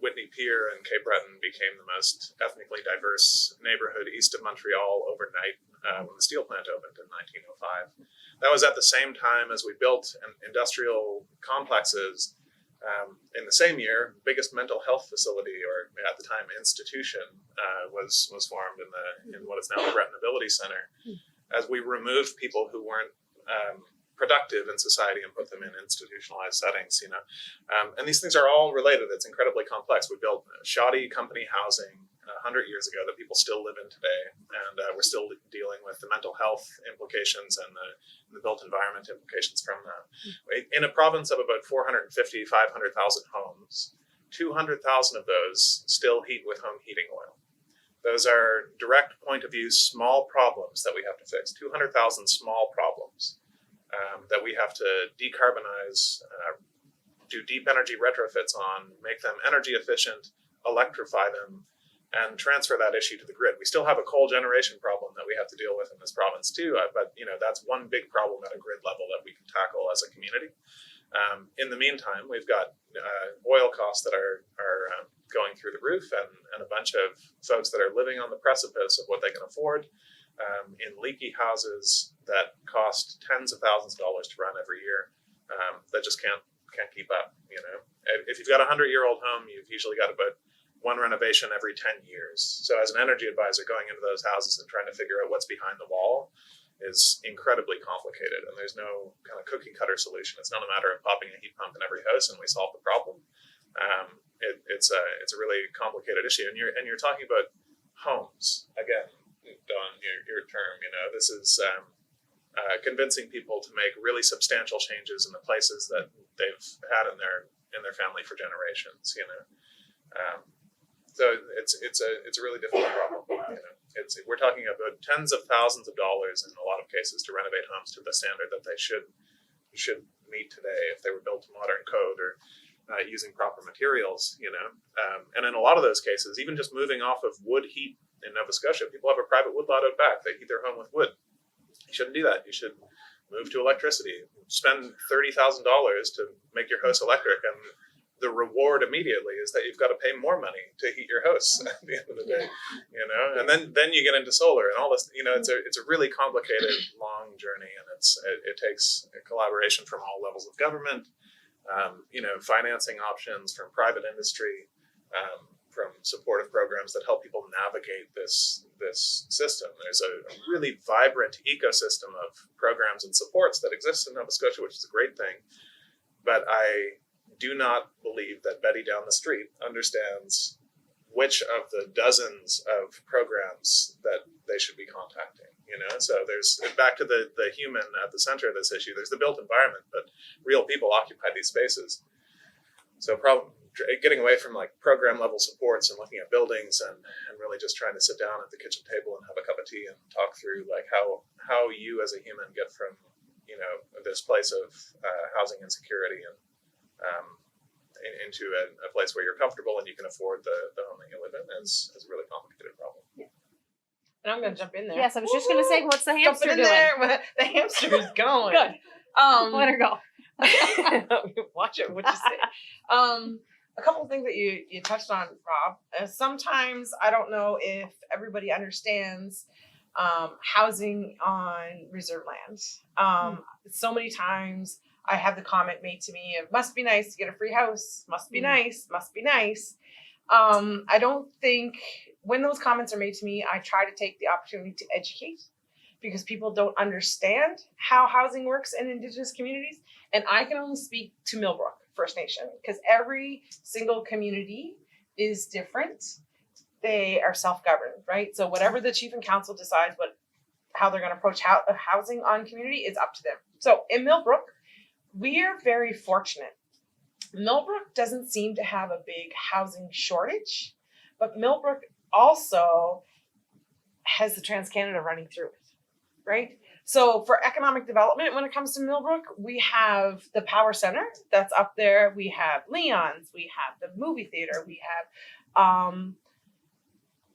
Whitney Pier and Cape Breton became the most ethnically diverse neighborhood east of Montreal overnight when the steel plant opened in 1905. That was at the same time as we built industrial complexes. In the same year, biggest mental health facility, or at the time institution, was formed in what is now the Breton Ability Center, as we removed people who weren't productive in society and put them in institutionalized settings. And these things are all related. It's incredibly complex. We built shoddy company housing 100 years ago that people still live in today, and we're still dealing with the mental health implications and the built environment implications from that. In a province of about 450, 500,000 homes, 200,000 of those still heat with home heating oil. Those are direct point of view small problems that we have to fix. 200,000 small problems that we have to decarbonize, do deep energy retrofits on, make them energy efficient, electrify them, and transfer that issue to the grid. We still have a coal generation problem that we have to deal with in this province too, but that's one big problem at a grid level that we can tackle as a community. In the meantime, we've got oil costs that are going through the roof, and a bunch of folks that are living on the precipice of what they can afford in leaky houses that cost tens of thousands of dollars to run every year, that just can't keep up. If you've got a 100-year-old home, you've usually got about one renovation every 10 years. So as an energy advisor, going into those houses and trying to figure out what's behind the wall is incredibly complicated, and there's no kind of cookie cutter solution. It's not a matter of popping a heat pump in every house and we solve the problem. It's a really complicated issue, and you're talking about homes again, Don. Your term. This is convincing people to make really substantial changes in the places that they've had in their family for generations. So it's a really difficult problem. We're talking about tens of thousands of dollars in a lot of cases to renovate homes to the standard that they should meet today if they were built to modern code or using proper materials. And in a lot of those cases, even just moving off of wood heat in Nova Scotia, people have a private woodlot out back. They heat their home with wood. You shouldn't do that. You should move to electricity. Spend $30,000 to make your house electric, and the reward immediately is that you've got to pay more money to heat your house at the end of the day, and then you get into solar and all this. It's a really complicated, long journey, and it takes a collaboration from all levels of government, financing options from private industry, from supportive programs that help people navigate this system. There's a really vibrant ecosystem of programs and supports that exists in Nova Scotia, which is a great thing. but I do not believe that Betty down the street understands which of the dozens of programs that they should be contacting. So there's back to the human at the center of this issue. There's the built environment, but real people occupy these spaces. So getting away from like program level supports and looking at buildings and really just trying to sit down at the kitchen table and have a cup of tea and talk through like how you as a human get from this place of housing insecurity and into a place where you're comfortable and you can afford the home that you live in is a really complicated problem. And I'm going to jump in there. Yes, I was just going to say, what's the hamster Jumping in doing? there. The hamster is going. Good. Let her go. Watch it. What you say. A couple of things that you touched on, Rob. Sometimes I don't know if everybody understands housing on reserve land. So many times I have the comment made to me of must be nice to get a free house. Must be nice. Must be nice. I don't think when those comments are made to me, I try to take the opportunity to educate because people don't understand how housing works in Indigenous communities. And I can only speak to Millbrook First Nation because every single community is different. They are self-governed, right? So whatever the chief and council decides how they're going to approach housing on community is up to them. So in Millbrook, we are very fortunate. Millbrook doesn't seem to have a big housing shortage, but Millbrook also has the TransCanada running through it, right? So for economic development, when it comes to Millbrook, we have the Power Center that's up there. We have Leon's, we have the movie theater, we have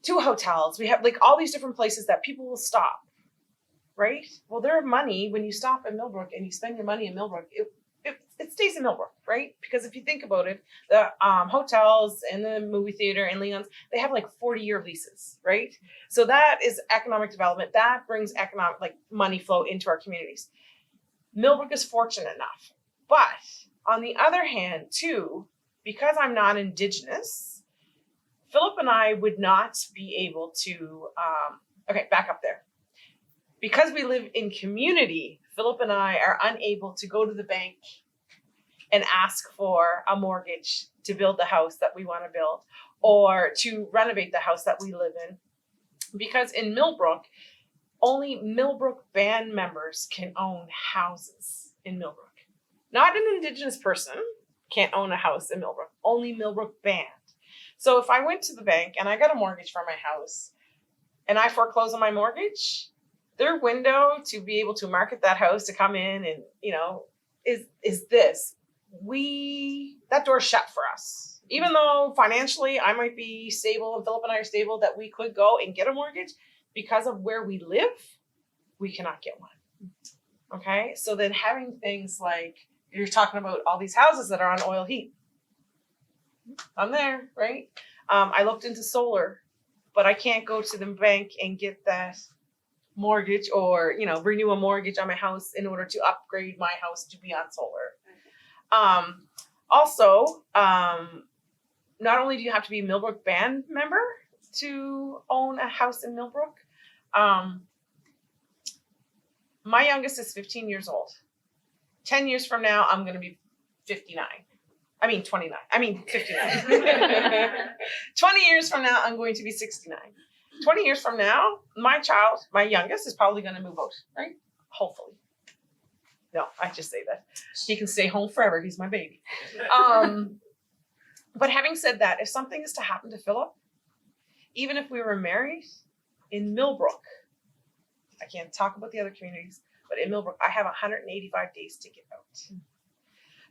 2 hotels. We have like all these different places that people will stop, right? Well, their money, when you stop in Millbrook and you spend your money in Millbrook, it stays in Millbrook, right? Because if you think about it, the hotels and the movie theater and Leon's, they have like 40-year leases, right? So that is economic development. That brings economic, like money flow into our communities. Millbrook is fortunate enough. But on the other hand, too, because I'm not Indigenous, Philip and I would not be able to, back up there. Because we live in community, Philip and I are unable to go to the bank and ask for a mortgage to build the house that we want to build or to renovate the house that we live in. Because in Millbrook, only Millbrook band members can own houses in Millbrook. Not an Indigenous person can't own a house in Millbrook, only Millbrook band. So if I went to the bank and I got a mortgage for my house and I foreclose on my mortgage, their window to be able to market that house to come in and, is this. That door's shut for us. Even though financially I might be stable and Philip and I are stable that we could go and get a mortgage, because of where we live, we cannot get one. Okay? So then having things like, you're talking about all these houses that are on oil heat. I'm there, right? I looked into solar, but I can't go to the bank and get that mortgage or, renew a mortgage on my house in order to upgrade my house to be on solar. Also, not only do you have to be a Millbrook band member to own a house in Millbrook, my youngest is 15 years old. 10 years from now, I'm going to be 59. 29. 59. 20 years from now, I'm going to be 69. 20 years from now, my youngest is probably going to move out, right? Hopefully. No, I just say that. He can stay home forever. He's my baby. But having said that, if something is to happen to Philip, even if we were married in Millbrook, I can't talk about the other communities, but in Millbrook, I have 185 days to get out.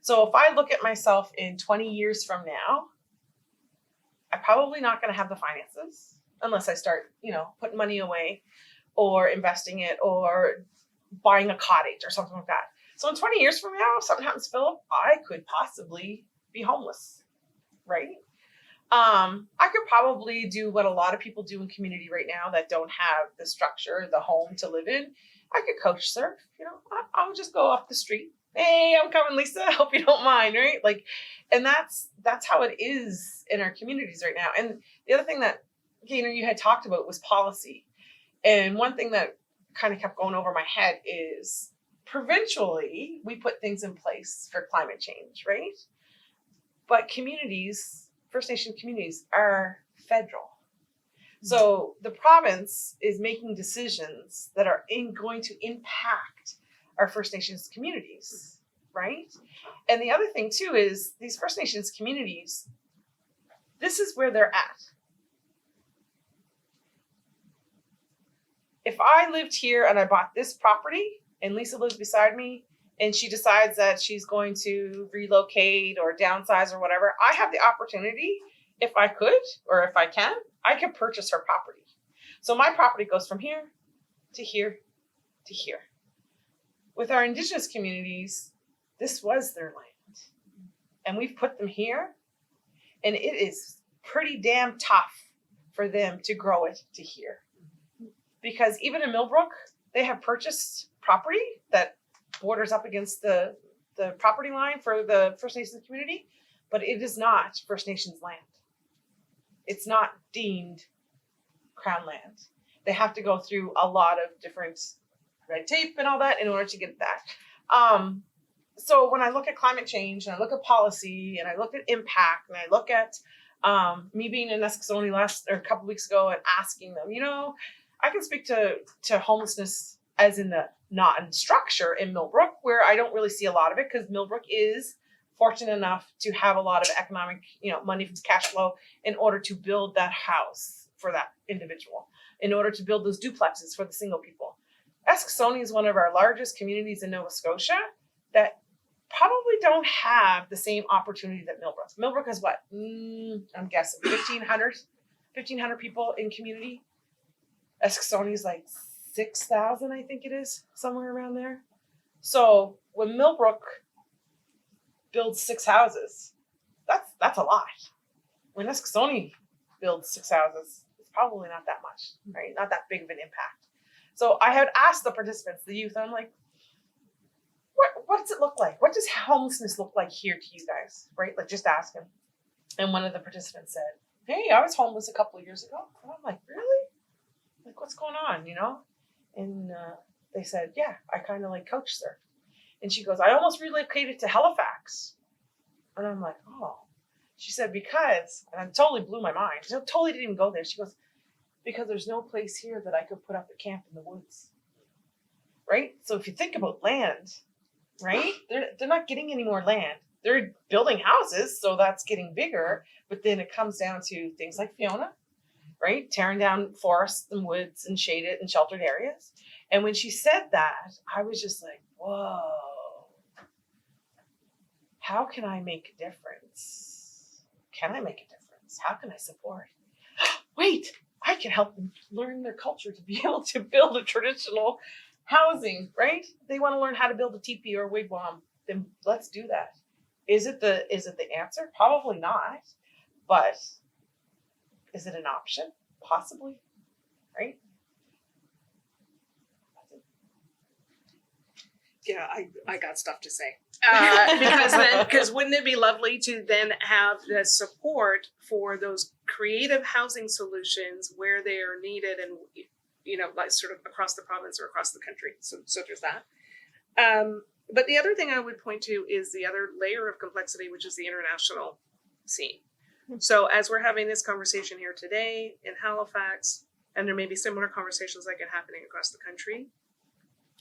So if I look at myself in 20 years from now, I'm probably not going to have the finances unless I start, putting money away or investing it or buying a cottage or something like that. So in 20 years from now, if something happens to Philip, I could possibly be homeless, right? I could probably do what a lot of people do in community right now that don't have the structure, the home to live in. I could couch surf, I'll just go up the street. Hey, I'm coming, Lisa. I hope you don't mind, right? And that's how it is in our communities right now. And the other thing that, you had talked about was policy. And one thing that kind of kept going over my head is provincially, we put things in place for climate change, right? But communities, First Nation communities, are federal. So the province is making decisions that are going to impact our First Nations communities, right? And the other thing too is these First Nations communities, this is where they're at. If I lived here and I bought this property and Lisa lives beside me and she decides that she's going to relocate or downsize or whatever, I have the opportunity, if I could or if I can, I could purchase her property. So my property goes from here to here to here. With our Indigenous communities, this was their land. And we've put them here, and it is pretty damn tough for them to grow it to here. Because even in Millbrook, they have purchased property that borders up against the property line for the First Nations community, but it is not First Nations land. It's not deemed Crown land. They have to go through a lot of different red tape and all that in order to get that. So when I look at climate change and I look at policy and I look at impact and I look at me being in Eskasoni a couple weeks ago and asking them, I can speak to homelessness as in the non-structure in Millbrook, where I don't really see a lot of it because Millbrook is fortunate enough to have a lot of economic, money from cash flow in order to build that house for that individual, in order to build those duplexes for the single people. Eskasoni is one of our largest communities in Nova Scotia that probably don't have the same opportunity that Millbrook. Millbrook has what? I'm guessing 1,500 people in community. Eskasoni is like 6,000, I think it is, somewhere around there. So when Millbrook builds 6 houses, that's a lot. When Eskasoni builds 6 houses, it's probably not that much, right? Not that big of an impact. So I had asked the participants, the youth, I'm like, what does it look like? What does homelessness look like here to you guys, right? Like just ask them. And one of the participants said, hey, I was homeless a couple of years ago. And I'm like, really? Like, what's going on, And they said, yeah, I kind of like couch surfed. And she goes, I almost relocated to Halifax. And I'm like, oh. She said, because, and it totally blew my mind. She totally didn't even go there. She goes, because there's no place here that I could put up a camp in the woods. Right? So if you think about land, right? They're not getting any more land. They're building houses, so that's getting bigger. But then it comes down to things like Fiona, right? Tearing down forests and woods and shaded and sheltered areas. And when she said that, I was just like, whoa. How can I make a difference? Can I make a difference? How can I support? Wait, I can help them learn their culture to be able to build a traditional housing, right? They want to learn how to build a teepee or a wigwam. Then let's do that. Is it the answer? Probably not. But is it an option? Possibly, right? Yeah, I got stuff to say. Because wouldn't it be lovely to then have the support for those creative housing solutions where they are needed and, like sort of across the province or across the country. So there's that. But the other thing I would point to is the other layer of complexity, which is the international scene. So as we're having this conversation here today in Halifax, and there may be similar conversations like it happening across the country,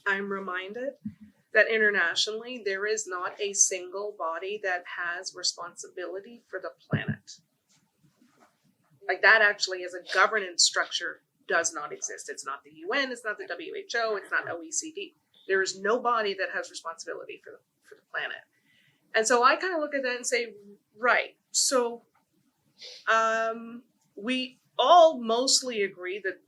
I'm reminded that internationally, there is not a single body that has responsibility for the planet. Like that actually as a governance structure does not exist. It's not the UN, it's not the WHO, it's not OECD. There is no body that has responsibility for the planet. And so I kind of look at that and say, right, so we all mostly agree that,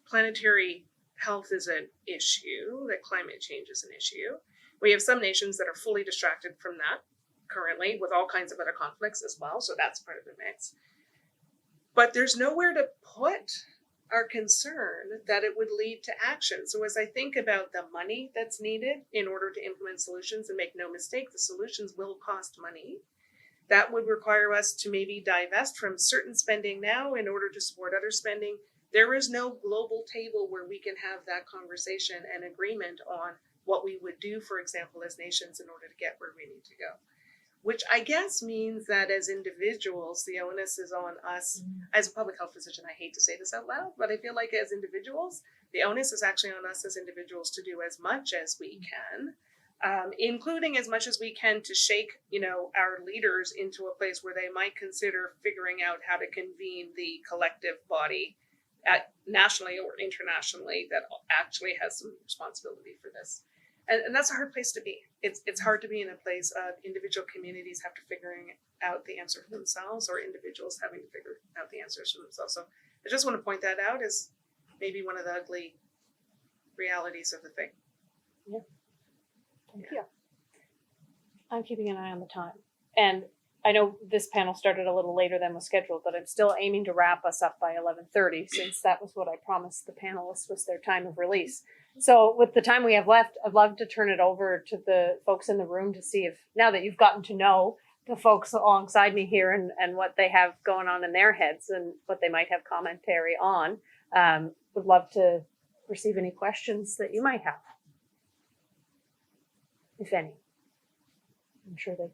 planetary health is an issue, that climate change is an issue. We have some nations that are fully distracted from that currently with all kinds of other conflicts as well. So that's part of the mix. But there's nowhere to put our concern that it would lead to action. So as I think about the money that's needed in order to implement solutions, and make no mistake, the solutions will cost money. That would require us to maybe divest from certain spending now in order to support other spending. There is no global table where we can have that conversation and agreement on what we would do, for example, as nations in order to get where we need to go. Which I guess means that as individuals, the onus is on us. As a public health physician, I hate to say this out loud, but I feel like as individuals, the onus is actually on us as individuals to do as much as we can, including as much as we can to shake, our leaders into a place where they might consider figuring out how to convene the collective body nationally or internationally that actually has some responsibility for this. And that's a hard place to be. It's hard to be in a place of individual communities have to figuring out the answer for themselves, or individuals having to figure out the answers for themselves. So I just want to point that out as maybe one of the ugly realities of the thing. Thank you. I'm keeping an eye on the time. And I know this panel started a little later than was scheduled, but I'm still aiming to wrap us up by 11:30, since that was what I promised the panelists was their time of release. So with the time we have left, I'd love to turn it over to the folks in the room to see if, now that you've gotten to know the folks alongside me here and what they have going on in their heads and what they might have commentary on, would love to receive any questions that you might have, if any. I'm sure they.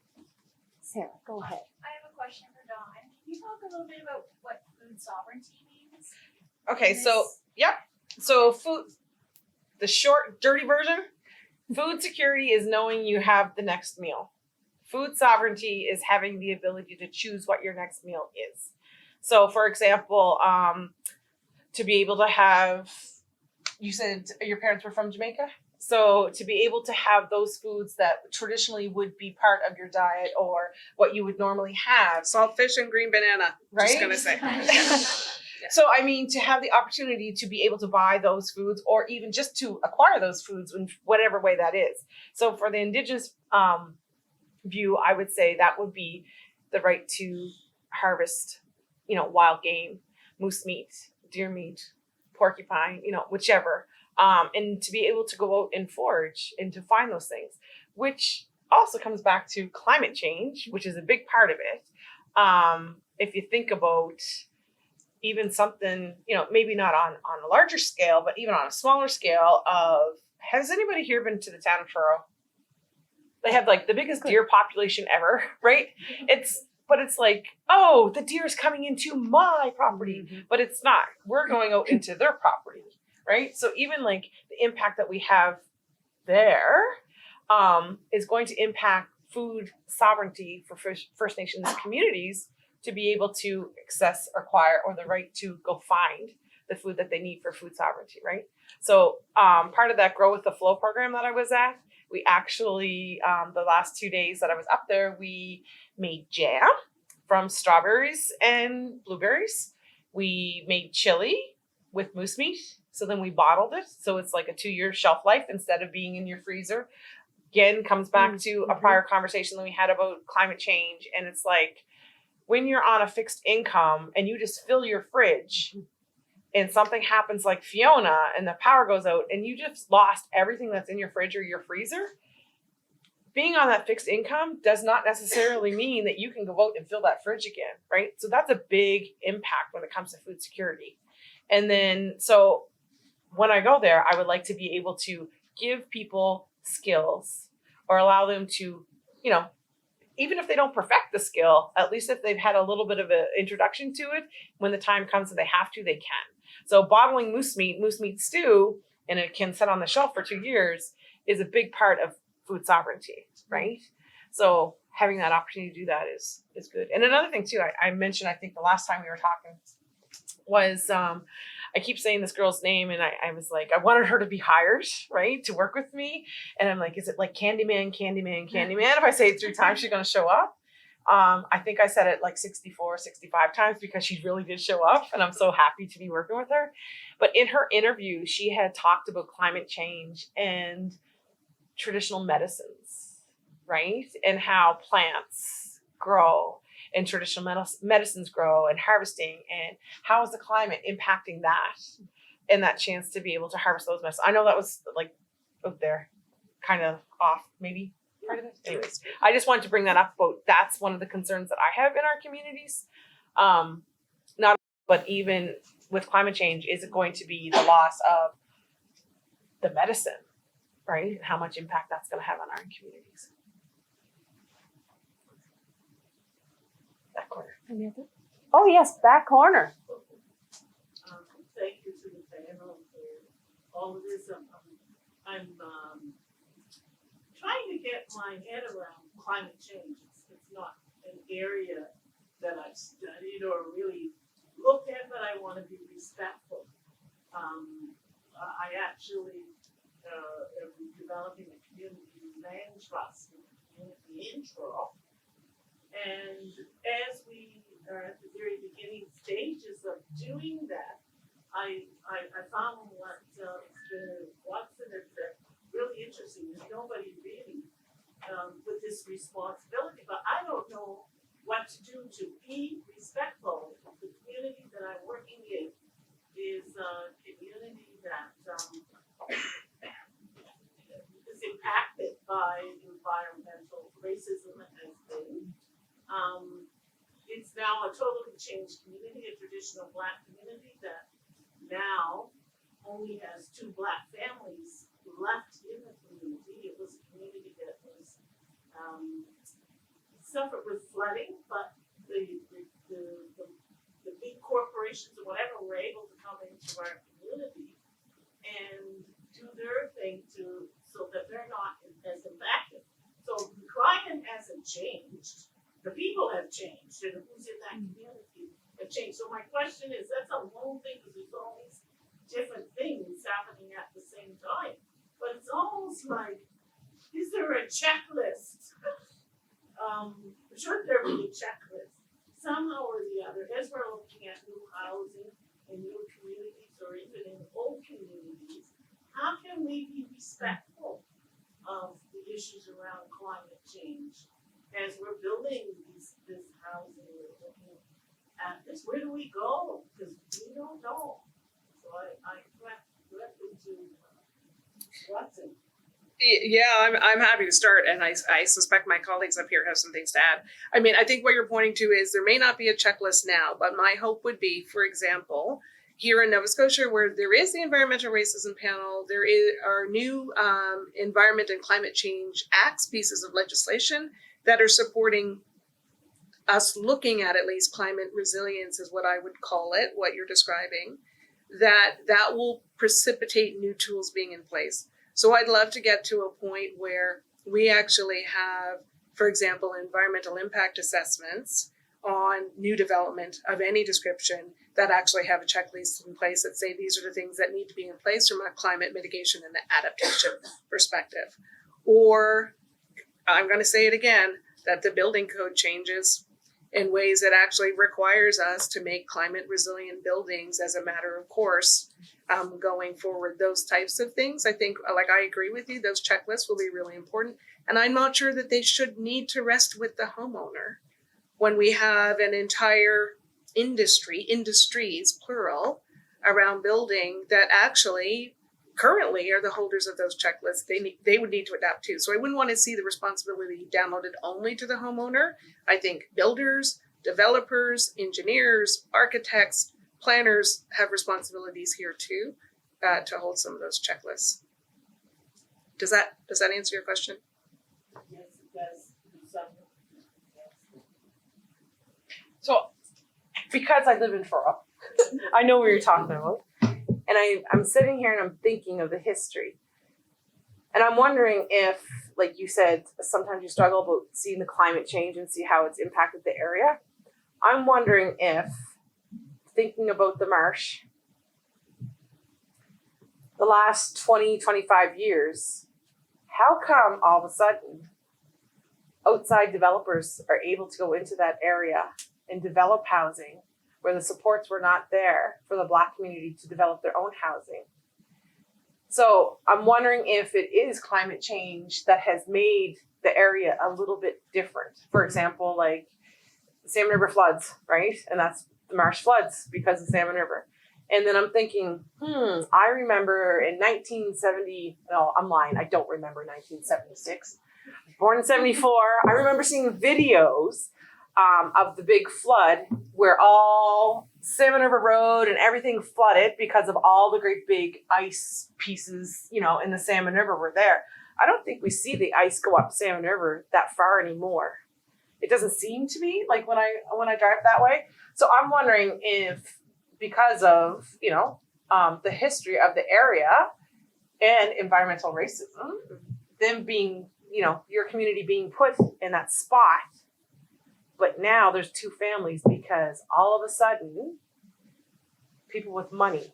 Sarah, go ahead. I have a question for Dawn. Can you talk a little bit about what food sovereignty means? Okay, so so food, the short, dirty version, food security is knowing you have the next meal. Food sovereignty is having the ability to choose what your next meal is. So, for example, to be able to have, you said your parents were from Jamaica? So to be able to have those foods that traditionally would be part of your diet or what you would normally have. Salt fish and green banana, Right? just gonna say. So, I mean, to have the opportunity to be able to buy those foods or even just to acquire those foods in whatever way that is. So for the Indigenous view, I would say that would be the right to harvest, wild game, moose meat, deer meat, porcupine, whichever. And to be able to go out and forage and to find those things, which also comes back to climate change, which is a big part of it. If you think about even something, maybe not on a larger scale, but even on a smaller scale has anybody here been to the town of Truro? They have like the biggest deer population ever, right? It's like, oh, the deer is coming into my property, but it's not. We're going out into their property. Right? So even like the impact that we have there is going to impact food sovereignty for First Nations communities to be able to access, acquire, or the right to go find the food that they need for food sovereignty, right? So part of that Grow with the Flow program that I was at, we actually, the last 2 days that I was up there, we made jam from strawberries and blueberries. We made chili with moose meat. So then we bottled it. So it's like a 2-year shelf life instead of being in your freezer. Again, comes back to a prior conversation that we had about climate change. And it's like, when you're on a fixed income and you just fill your fridge and something happens like Fiona and the power goes out and you just lost everything that's in your fridge or your freezer, being on that fixed income does not necessarily mean that you can go out and fill that fridge again, right? So that's a big impact when it comes to food security. And then, so when I go there, I would like to be able to give people skills or allow them to, even if they don't perfect the skill, at least if they've had a little bit of an introduction to it, when the time comes and they have to, they can. So bottling moose meat stew, and it can sit on the shelf for 2 years, is a big part of food sovereignty, right? So having that opportunity to do that is good. And another thing too, I mentioned, I think the last time we were talking was, I keep saying this girl's name and I was like, I wanted her to be hired, right, to work with me. And I'm like, is it like Candyman? If I say it 3 times, she's going to show up. I think I said it like 64, 65 times because she really did show up and I'm so happy to be working with her. But in her interview, she had talked about climate change and traditional medicines, right? And how plants grow and traditional medicines grow and harvesting and how is the climate impacting that and that chance to be able to harvest those medicines. I know that was like out there kind of off maybe part of it. Anyways, I just wanted to bring that up about that's one of the concerns that I have in our communities. Not but even with climate change, is it going to be the loss of the medicine, right? And how much impact that's going to have on our communities. That corner. Oh yes, back corner. Thank you to the panel for all of this. I'm trying to get my head around climate change. It's not an area that I've studied or really looked at, but I want to be respectful. I actually am developing a community land trust and community intro. And as we are at the very beginning stages of doing that, I found what Watson had said really interesting. There's nobody really with this responsibility, but I don't know what to do to be respectful. The community that I'm working in is a community that is impacted by environmental racism and has been. It's now a totally changed community, a traditional Black community that now only has 2 Black families left in the community. It was a community that was suffered with flooding, but the big corporations or whatever were able to come into our community and do their thing so that they're not as impacted. So the climate hasn't changed. The people have changed, and who's in that community have changed. So my question is, that's a whole thing, because there's all these different things happening at the same time. But it's almost like, is there a checklist? Should there be a checklist? Somehow or the other, as we're looking at new housing in new communities or even in old communities, how can we be respectful of the issues around climate change? As we're building this housing, we're looking at this, where do we go? Because we don't know. So I directly to Watson. Yeah, I'm happy to start, and I suspect my colleagues up here have some things to add. I mean, I think what you're pointing to is there may not be a checklist now, but my hope would be, for example, here in Nova Scotia, where there is the Environmental Racism Panel, there are new Environment and Climate Change Acts pieces of legislation that are supporting us looking at least climate resilience is what I would call it, what you're describing, that will precipitate new tools being in place. So I'd love to get to a point where we actually have, for example, environmental impact assessments on new development of any description that actually have a checklist in place that say these are the things that need to be in place from a climate mitigation and adaptation perspective. Or I'm going to say it again, that the building code changes in ways that actually requires us to make climate resilient buildings as a matter of course going forward. Those types of things, I think, like I agree with you, those checklists will be really important. And I'm not sure that they should need to rest with the homeowner when we have an entire industries, plural, around building that actually currently are the holders of those checklists. They would need to adapt too. So I wouldn't want to see the responsibility downloaded only to the homeowner. I think builders, developers, engineers, architects, planners have responsibilities here too to hold some of those checklists. Does that answer your question? Yes, it does. So, because I live in Furrow, I know what you're talking about. And I'm sitting here and I'm thinking of the history. And I'm wondering if, like you said, sometimes you struggle about seeing the climate change and see how it's impacted the area. I'm wondering if, thinking about the marsh, the last 20, 25 years, how come all of a sudden outside developers are able to go into that area and develop housing where the supports were not there for the Black community to develop their own housing? So I'm wondering if it is climate change that has made the area a little bit different. For example, like the Salmon River floods, right? And that's the marsh floods because of Salmon River. And then I'm thinking, I remember in 1970, no, I'm lying, I don't remember 1976. Born in 74, I remember seeing videos of the big flood where all Salmon River Road and everything flooded because of all the great big ice pieces, you know, in the Salmon River were there. I don't think we see the ice go up Salmon River that far anymore. It doesn't seem to be like when I drive that way. So I'm wondering if, because of, you know, the history of the area and environmental racism, them being, you know, your community being put in that spot, but now there's two families because all of a sudden people with money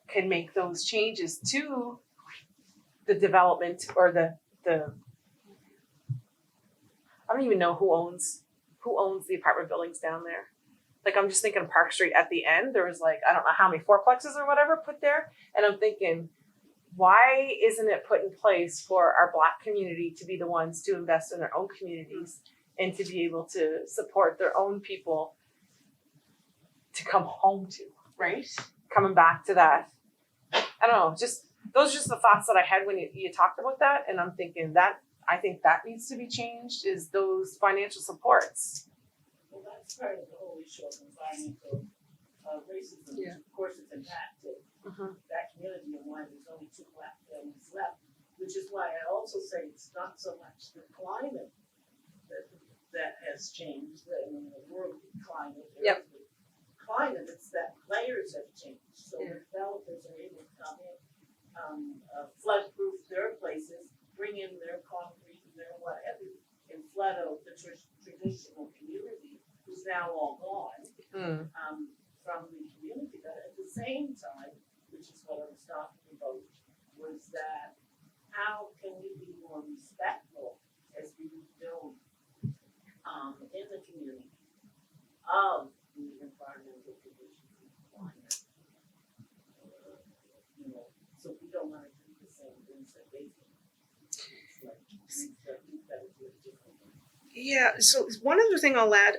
can make those changes to the development or the I don't even know who owns the apartment buildings down there. Like, I'm just thinking of Park Street at the end. There was like, I don't know how many fourplexes or whatever put there. And I'm thinking, why isn't it put in place for our Black community to be the ones to invest in their own communities and to be able to support their own people to come home to, right? Coming back to that. I don't know, just those are just the thoughts that I had when you talked about that. And I'm thinking that I think that needs to be changed, is those financial supports. Well, that's part of the whole issue of environmental racism. Yeah. Of course, it's impacted that community, and why there's only 2 Black families left, which is why I also say it's not so much the climate that has changed, the world climate. Yep. The climate, it's that players have changed. So the developers are able to come in, flood-proof their places, bring in their concrete and their whatever, and flood out the traditional community, who's now all gone from the community. But at the same time, which is what I was talking about, was that how can we be more respectful as we build in the community of the environmental conditions and climate? You know, so we don't want to do the same things that they do. Yeah, so one other thing I'll add,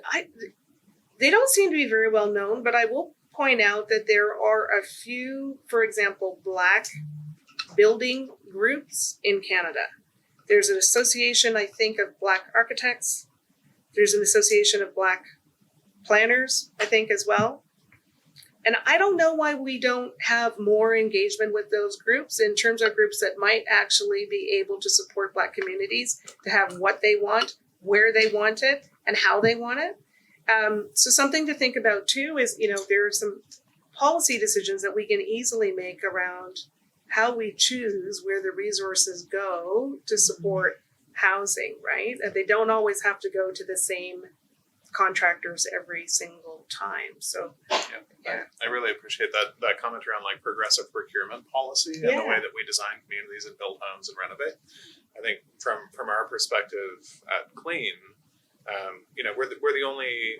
they don't seem to be very well known, but I will point out that there are a few, for example, Black building groups in Canada. There's an association, I think, of Black architects. There's an association of Black planners, I think, as well. And I don't know why we don't have more engagement with those groups in terms of groups that might actually be able to support Black communities to have what they want, where they want it, and how they want it. So something to think about too is, you know, there are some policy decisions that we can easily make around how we choose where the resources go to support housing, right? And they don't always have to go to the same contractors every single time. So I really appreciate that comment around like progressive procurement policy and the way that we design communities and build homes and renovate. I think from our perspective at Clean, you know, we're the only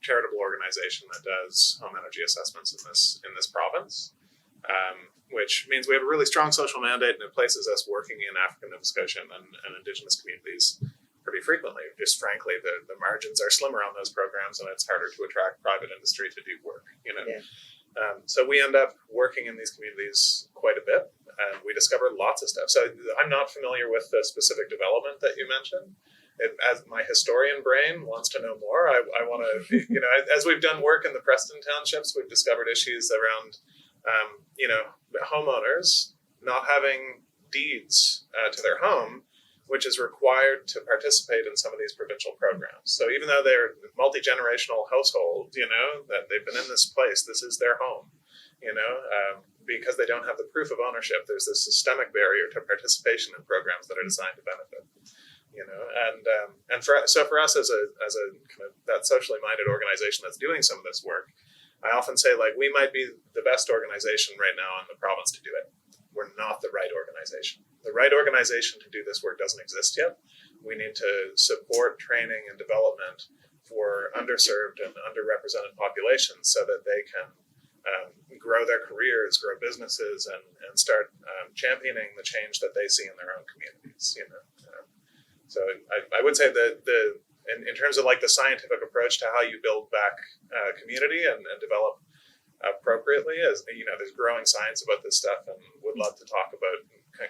charitable organization that does home energy assessments in this province, which means we have a really strong social mandate, and it places us working in African, Nova Scotian, and Indigenous communities pretty frequently. Just frankly, the margins are slimmer on those programs, and it's harder to attract private industry to do work. You know, so we end up working in these communities quite a bit, and we discover lots of stuff. So I'm not familiar with the specific development that you mentioned. As my historian brain wants to know more, I want to, you know, as we've done work in the Preston townships, we've discovered issues around, you know, homeowners not having deeds to their home, which is required to participate in some of these provincial programs. So even though they're multi-generational households, you know, that they've been in this place, this is their home, you know, because they don't have the proof of ownership, there's this systemic barrier to participation in programs that are designed to benefit. You know, and for us as a kind of that socially minded organization that's doing some of this work, I often say, like, we might be the best organization right now in the province to do it. We're not the right organization. The right organization to do this work doesn't exist yet. We need to support training and development for underserved and underrepresented populations so that they can grow their careers, grow businesses, and start championing the change that they see in their own communities. You know. So I would say that in terms of like the scientific approach to how you build back community and develop appropriately, as you know, there's growing science about this stuff, and would love to talk about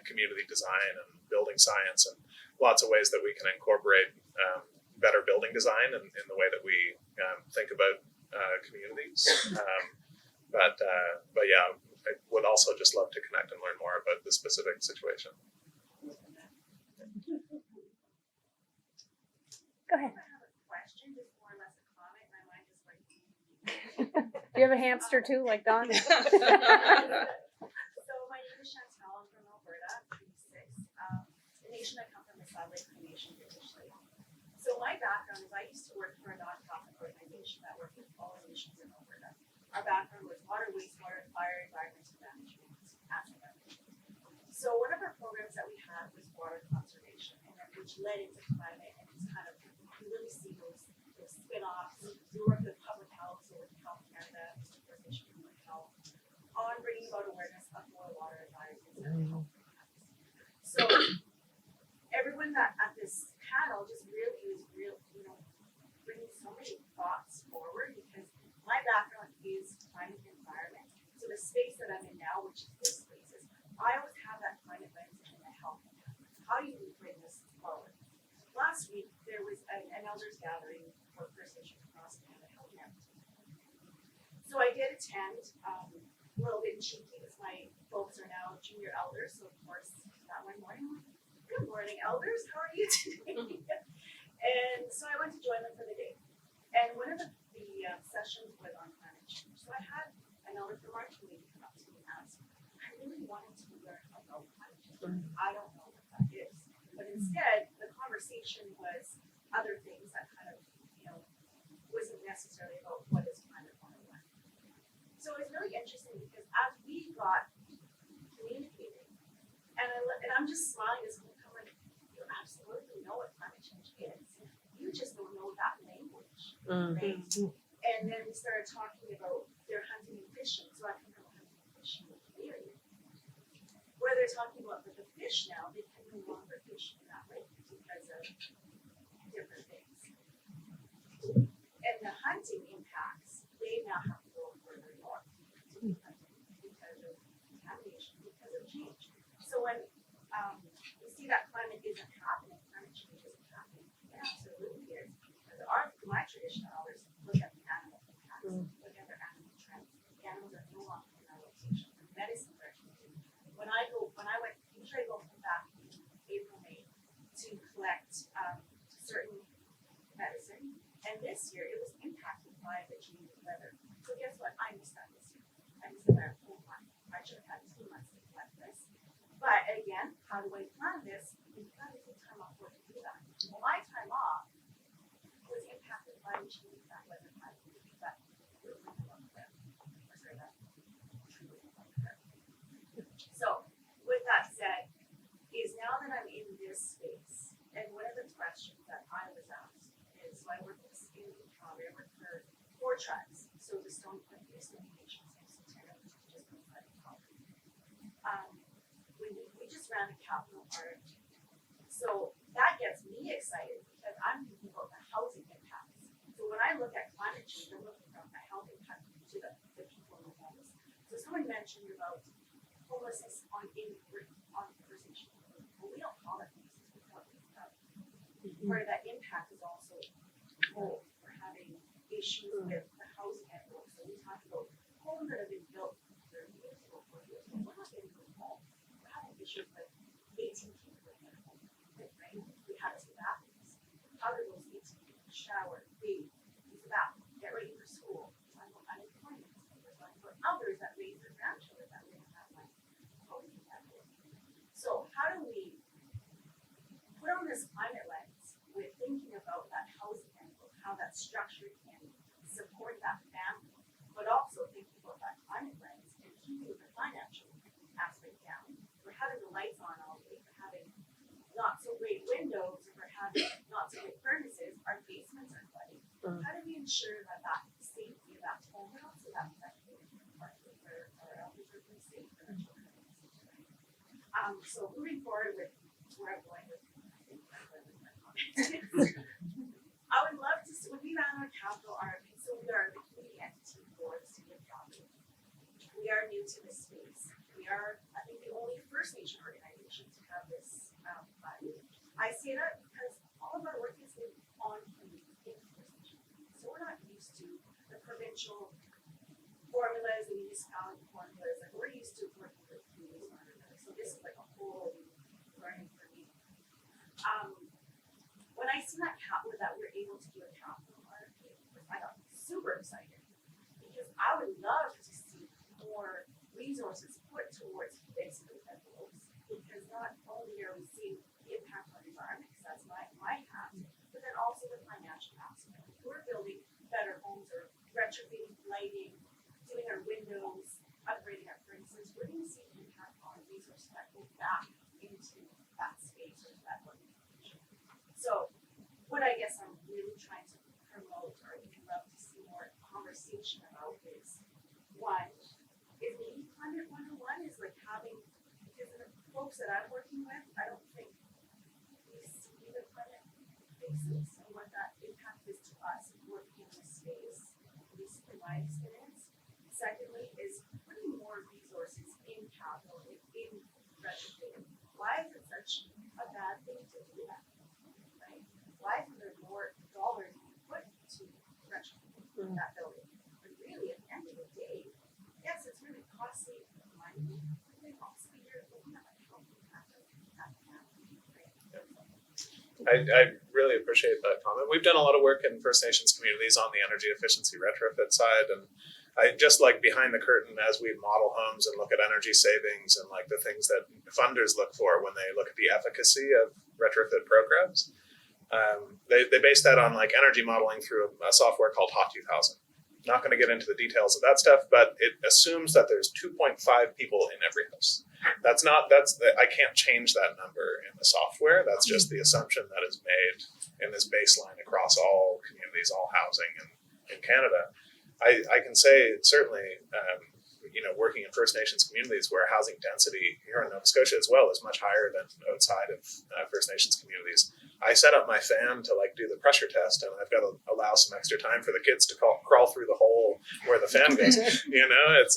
community design and building science and lots of ways that we can incorporate better building design and in the way that we think about communities. But yeah, I would also just love to connect and learn more about the specific situation. Go ahead. I have a question, just more or less a comment. My mind is like. Do you have a hamster too, like Don? So my name is Chantal. I'm from Alberta. I'm 26. The nation I come from is Salt Lake Nation, British Lake. So my background is I used to work for a nonprofit organization that worked with all nations in Alberta. Our background was water, wastewater, fire, environmental management, asset management. So one of our programs that we had was water conservation, and then which led into climate, and it's kind of you really see those spin-offs. We work with public health, so with Health Canada, Organization for Public Health, on bringing about awareness of more water advisories and health impacts. So everyone that at this panel just really is bringing so many thoughts forward, because my background is climate and environment. So the space that I'm in now, which is this space, is I always have that climate lens and the health impact. How do you bring this forward? Last week there was an elders gathering for First Nations across Canada Health Net. So I did attend, a little bit cheeky because my folks are now junior elders, so of course that one morning I'm like, good morning, elders. How are you today? And so I went to join them for the day. And one of the sessions was on climate change. So I had an elder from our community come up to me and ask, I really wanted to learn about climate change. I don't know what that is. But instead, the conversation was other things that kind of, wasn't necessarily about what is climate 101. So it was really interesting because as we got communicating, and I'm just smiling as I'm like, you absolutely know what climate change is. You just don't know that language, right? And then we started talking about their hunting and fishing. So I think about hunting and fishing in the community. Where they're talking about that the fish now, they can no longer fish in that lake because of different things. And the hunting impacts, they now have to go further north to be hunting because of contamination, because of change. So when we see that climate isn't happening, climate change isn't happening, it absolutely is. Because my traditional elders look at the animal impacts, look at their animal trends. The animals are no longer in our location. The medicines are changing. Usually I go from back in April, May to collect certain medicine. And this year it was impacted by the change in weather. So guess what? I missed that this year. I missed that whole month. I should have had 2 months to collect this. But again, how do I plan this? You've got to take time off work to do that. Well, my time off was impacted by the change in that weather pattern. So, with that said, is now that I'm in this space, and one of the questions that I was asked is, so I work in Calgary, I work for 4 tribes, so the Stony Nations in Ontario, which is just outside of Calgary. We just ran a capital RFP. So that gets me excited because I'm thinking about the housing impacts. So when I look at climate change, I'm looking from a health impact to the people in the homeless. So someone mentioned about homelessness on First Nation. Well, we don't call it homelessness, we call it without. Part of that impact is also hope. We're having issues with the housing envelope. So we talk about homes that have been built 30 years ago, 40 years ago. We're not getting good homes. We're having issues with 18 people in a home, right? We have 2 bathrooms. How do those 18 people shower, bathe, use the bathroom, get ready for school? Talk about unemployment. We're talking about others that raise their grandchildren that we don't have money. So how do we put on this climate lens with thinking about that housing envelope, how that structure can support that family, but also thinking about that climate lens and keeping the financial aspect down. We're having the lights on all day, we're having not so great windows, we're having not so great furnaces, our basements are flooding. How do we ensure that that safety of that home and also that our elders are being safe and our children are being safe? So moving forward with where I'm going with, my comments. I would love to see, when we ran our capital RFP, so we are the community entity for the city of Calgary. We are new to this space. We are, I think, the only First Nation organization to have this fund. I say that because all of our work is in on communities in First Nations communities. So we're not used to the provincial formulas, the municipality formulas, like we're used to working with communities on another. So this is like a whole learning for me. When I seen that that we're able to do a capital RFP, I got super excited because I would love to see more resources put towards fixing those envelopes, because not only are we seeing the impact on the environment, because that's my hat, but then also the financial aspect. We're building better homes or retrofitting lighting, doing our windows, upgrading our furnaces. We're going to see an impact on resources that go back into that space or that organization. So what I guess I'm really trying to promote, or even love to see more conversation about, is one, is maybe climate 101 is like having, because the folks that I'm working with, I don't think we see the climate fixes and what that impact is to us working in this space, at least in my experience. Secondly, is putting more resources in capital, in retrofitting. Why is it such a bad thing to do that? Right? Why isn't there more dollars being put to retrofitting that building? But really, at the end of the day, yes, it's really costly money, but then also you're looking at like how impact of that family, right? I really appreciate that comment. We've done a lot of work in First Nations communities on the energy efficiency retrofit side, and I just like behind the curtain as we model homes and look at energy savings and like the things that funders look for when they look at the efficacy of retrofit programs. They base that on like energy modeling through a software called Hot 2000. Not going to get into the details of that stuff, but it assumes that there's 2.5 people in every house. I can't change that number in the software. That's just the assumption that is made in this baseline across all communities, all housing in Canada. I can say certainly, working in First Nations communities where housing density here in Nova Scotia as well is much higher than outside of First Nations communities. I set up my fan to like do the pressure test, and I've got to allow some extra time for the kids to crawl through the hole where the fan goes. It's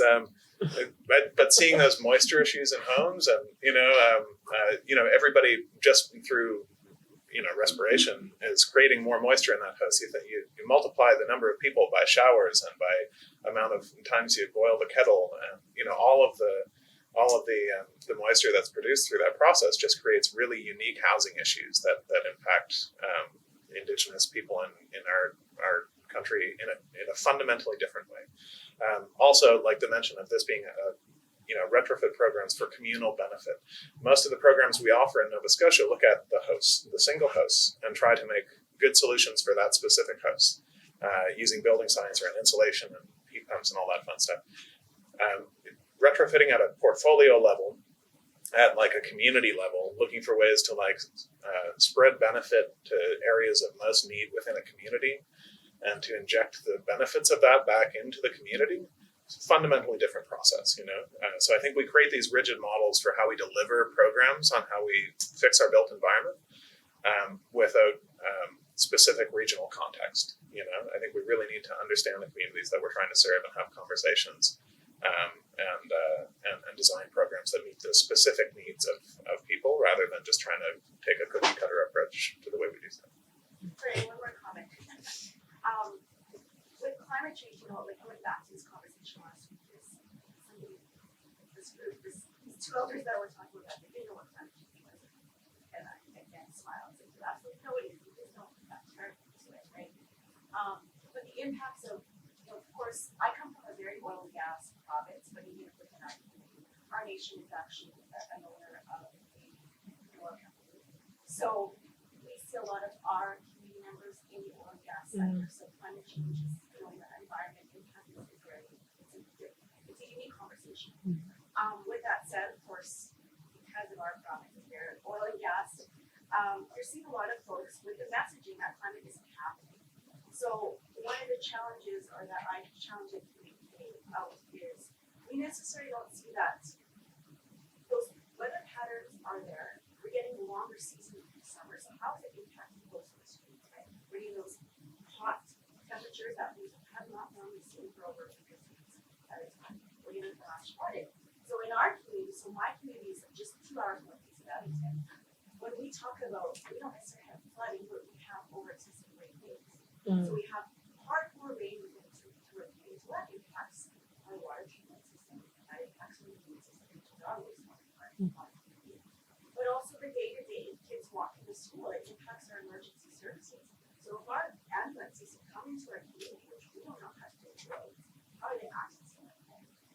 but seeing those moisture issues in homes, and everybody just through respiration is creating more moisture in that house. You multiply the number of people by showers and by amount of times you boil the kettle, and all of the moisture that's produced through that process just creates really unique housing issues that impact Indigenous people in our country in a fundamentally different way. Also, like the mention of this being retrofit programs for communal benefit. Most of the programs we offer in Nova Scotia look at the house, the single house, and try to make good solutions for that specific house, using building science or insulation and heat pumps and all that fun stuff. Retrofitting at a portfolio level, at like a community level, looking for ways to spread benefit to areas of most need within a community and to inject the benefits of that back into the community. It's a fundamentally different process, So I think we create these rigid models for how we deliver programs on how we fix our built environment without specific regional context. I think we really need to understand the communities that we're trying to serve and have conversations and design programs that meet the specific needs of people rather than just trying to take a cookie cutter approach to the way we do stuff. Great, one more comment. With climate change, going back to this conversation last week, these two elders that were talking about, they didn't know what climate change was. And I again smiled and said, absolutely no, it is. You just don't have to turn to it, right? But the impacts of course, I come from a very oil and gas province, but even within our nation is actually an owner of a oil company. So we see a lot of our community members in the oil and gas sector. So climate change is, the environment impact is it's a unique conversation. With that said, of course, because of our province here, oil and gas, you're seeing a lot of folks with the messaging that climate isn't happening. So one of the challenges, or that I challenge the community out, is we necessarily don't see that those weather patterns are there. We're getting longer seasons in summer, so how is it impacting those streets, right? We're getting those hot temperatures that we have not normally seen for over 50 years at a time. We're getting flash flooding. So in our community, so my community is just 2 hours northeast of Abington. When we talk about, we don't necessarily have flooding, but we have over excessive rainfall. So we have hardcore rain to what impacts our water treatment system, that impacts our immune system, which is our wastewater part. But also the day-to-day kids walking to school, it impacts our emergency services. So if our ambulances come into our community, which we don't know how to do roads, how do they access it,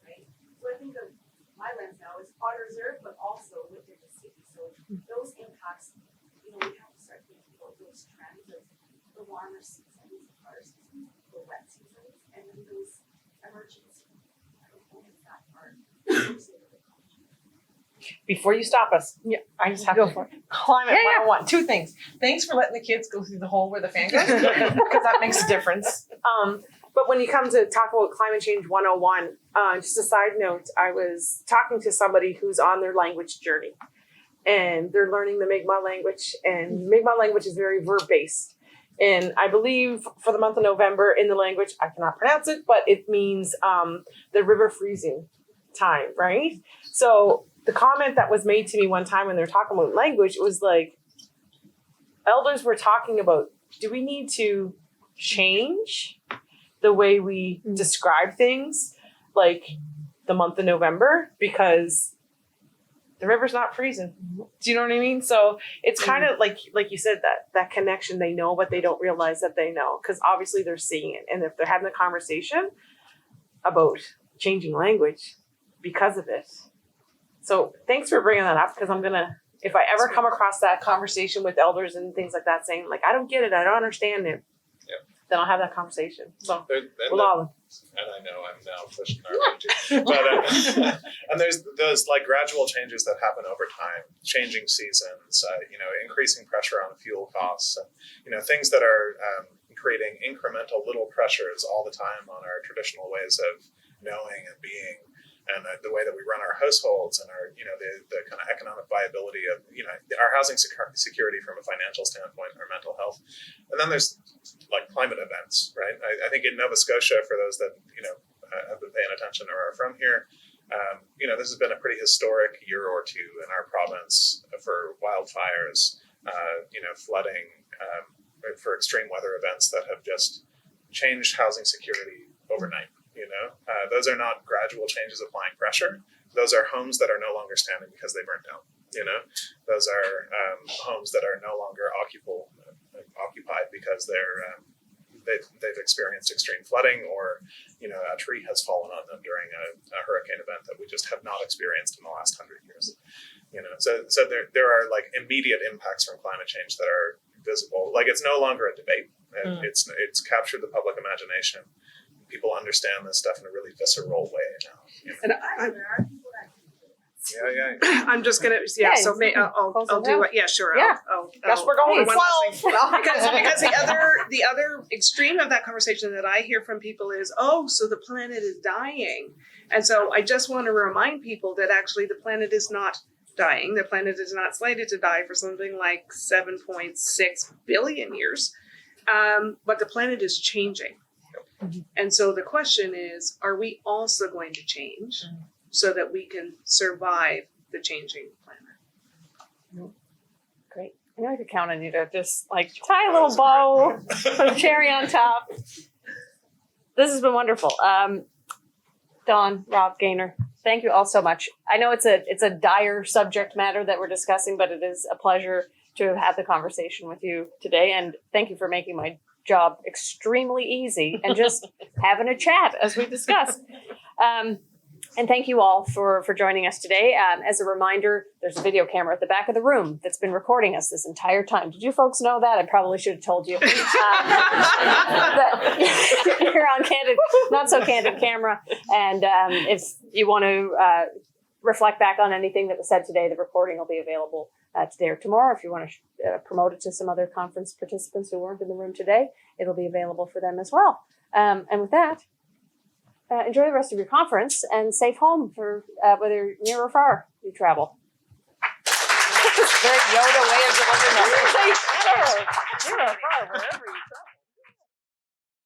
right? So I think of my lens now is on reserve, but also within the city. So those impacts, we have to start thinking about those trends of the warmer seasons, the hotter seasons, the wet seasons, and then those emergency components that are associated with it. Before you stop us, I just have Go to for climate Yeah, 101. Two things. Thanks for letting the kids go through the hole where the fan goes, because that makes a difference. But when you come to talk about climate change 101, just a side note, I was talking to somebody who's on their language journey, and they're learning the Mi'kmaq language, and Mi'kmaq language is very verb-based. And I believe for the month of November in the language, I cannot pronounce it, but it means the river freezing time, right? So the comment that was made to me one time when they were talking about language, it was like, elders were talking about, do we need to change the way we describe things, like the month of November, because the river's not freezing. Do you know what I mean? So it's kind of like you said, that connection. They know, but they don't realize that they know, because obviously they're seeing it, and if they're having a conversation about changing language because of it. So thanks for bringing that up, because I'm gonna, if I ever come across that conversation with elders and things like that, saying like, I don't get it, I don't understand it, then I'll have that conversation. So And well, I know I'm now pushing our way too. But and there's those like gradual changes that happen over time, changing seasons, increasing pressure on fuel costs, and things that are creating incremental little pressures all the time on our traditional ways of knowing and being, and the way that we run our households, and our the kind of economic viability of our housing security from a financial standpoint, our mental health, and then there's like climate events, right? I think in Nova Scotia, for those that have been paying attention or are from here, this has been a pretty historic year or two in our province for wildfires, flooding, for extreme weather events that have just changed housing security overnight. Those are not gradual changes applying pressure. Those are homes that are no longer standing because they burnt down. Those are homes that are no longer occupied because they've experienced extreme flooding, or a tree has fallen on them during a hurricane event that we just have not experienced in the last 100 years. So there are like immediate impacts from climate change that are visible. Like, it's no longer a debate. It's captured the public imagination. People understand this stuff in a really visceral way now. And There are people that Yeah. I'm just gonna, so I'll do it. Yeah, sure. Yeah. I'll guess we're going one last thing. 12. because the other extreme of that conversation that I hear from people is, so the planet is dying. And so I just want to remind people that actually the planet is not dying. The planet is not slated to die for something like 7.6 billion years. But the planet is changing. And so the question is, are we also going to change so that we can survive the changing planet? Great. I know I could count on you to just tie a little bow, put a cherry on top. This has been wonderful. Dawn, Rob, Gaynor, thank you all so much. I know it's a dire subject matter that we're discussing, but it is a pleasure to have had the conversation with you today. And thank you for making my job extremely easy and just having a chat as we discussed. And thank you all for joining us today. As a reminder, there's a video camera at the back of the room that's been recording us this entire time. Did you folks know that? I probably should have told you. That you're on candid, not so candid camera. And if you want to reflect back on anything that was said today, the recording will be available today or tomorrow. If you want to promote it to some other conference participants who weren't in the room today, it'll be available for them as well. And with that, enjoy the rest of your conference and safe home for whether near or far you travel. Very Yoda way of delivering that. Near or far, wherever you travel.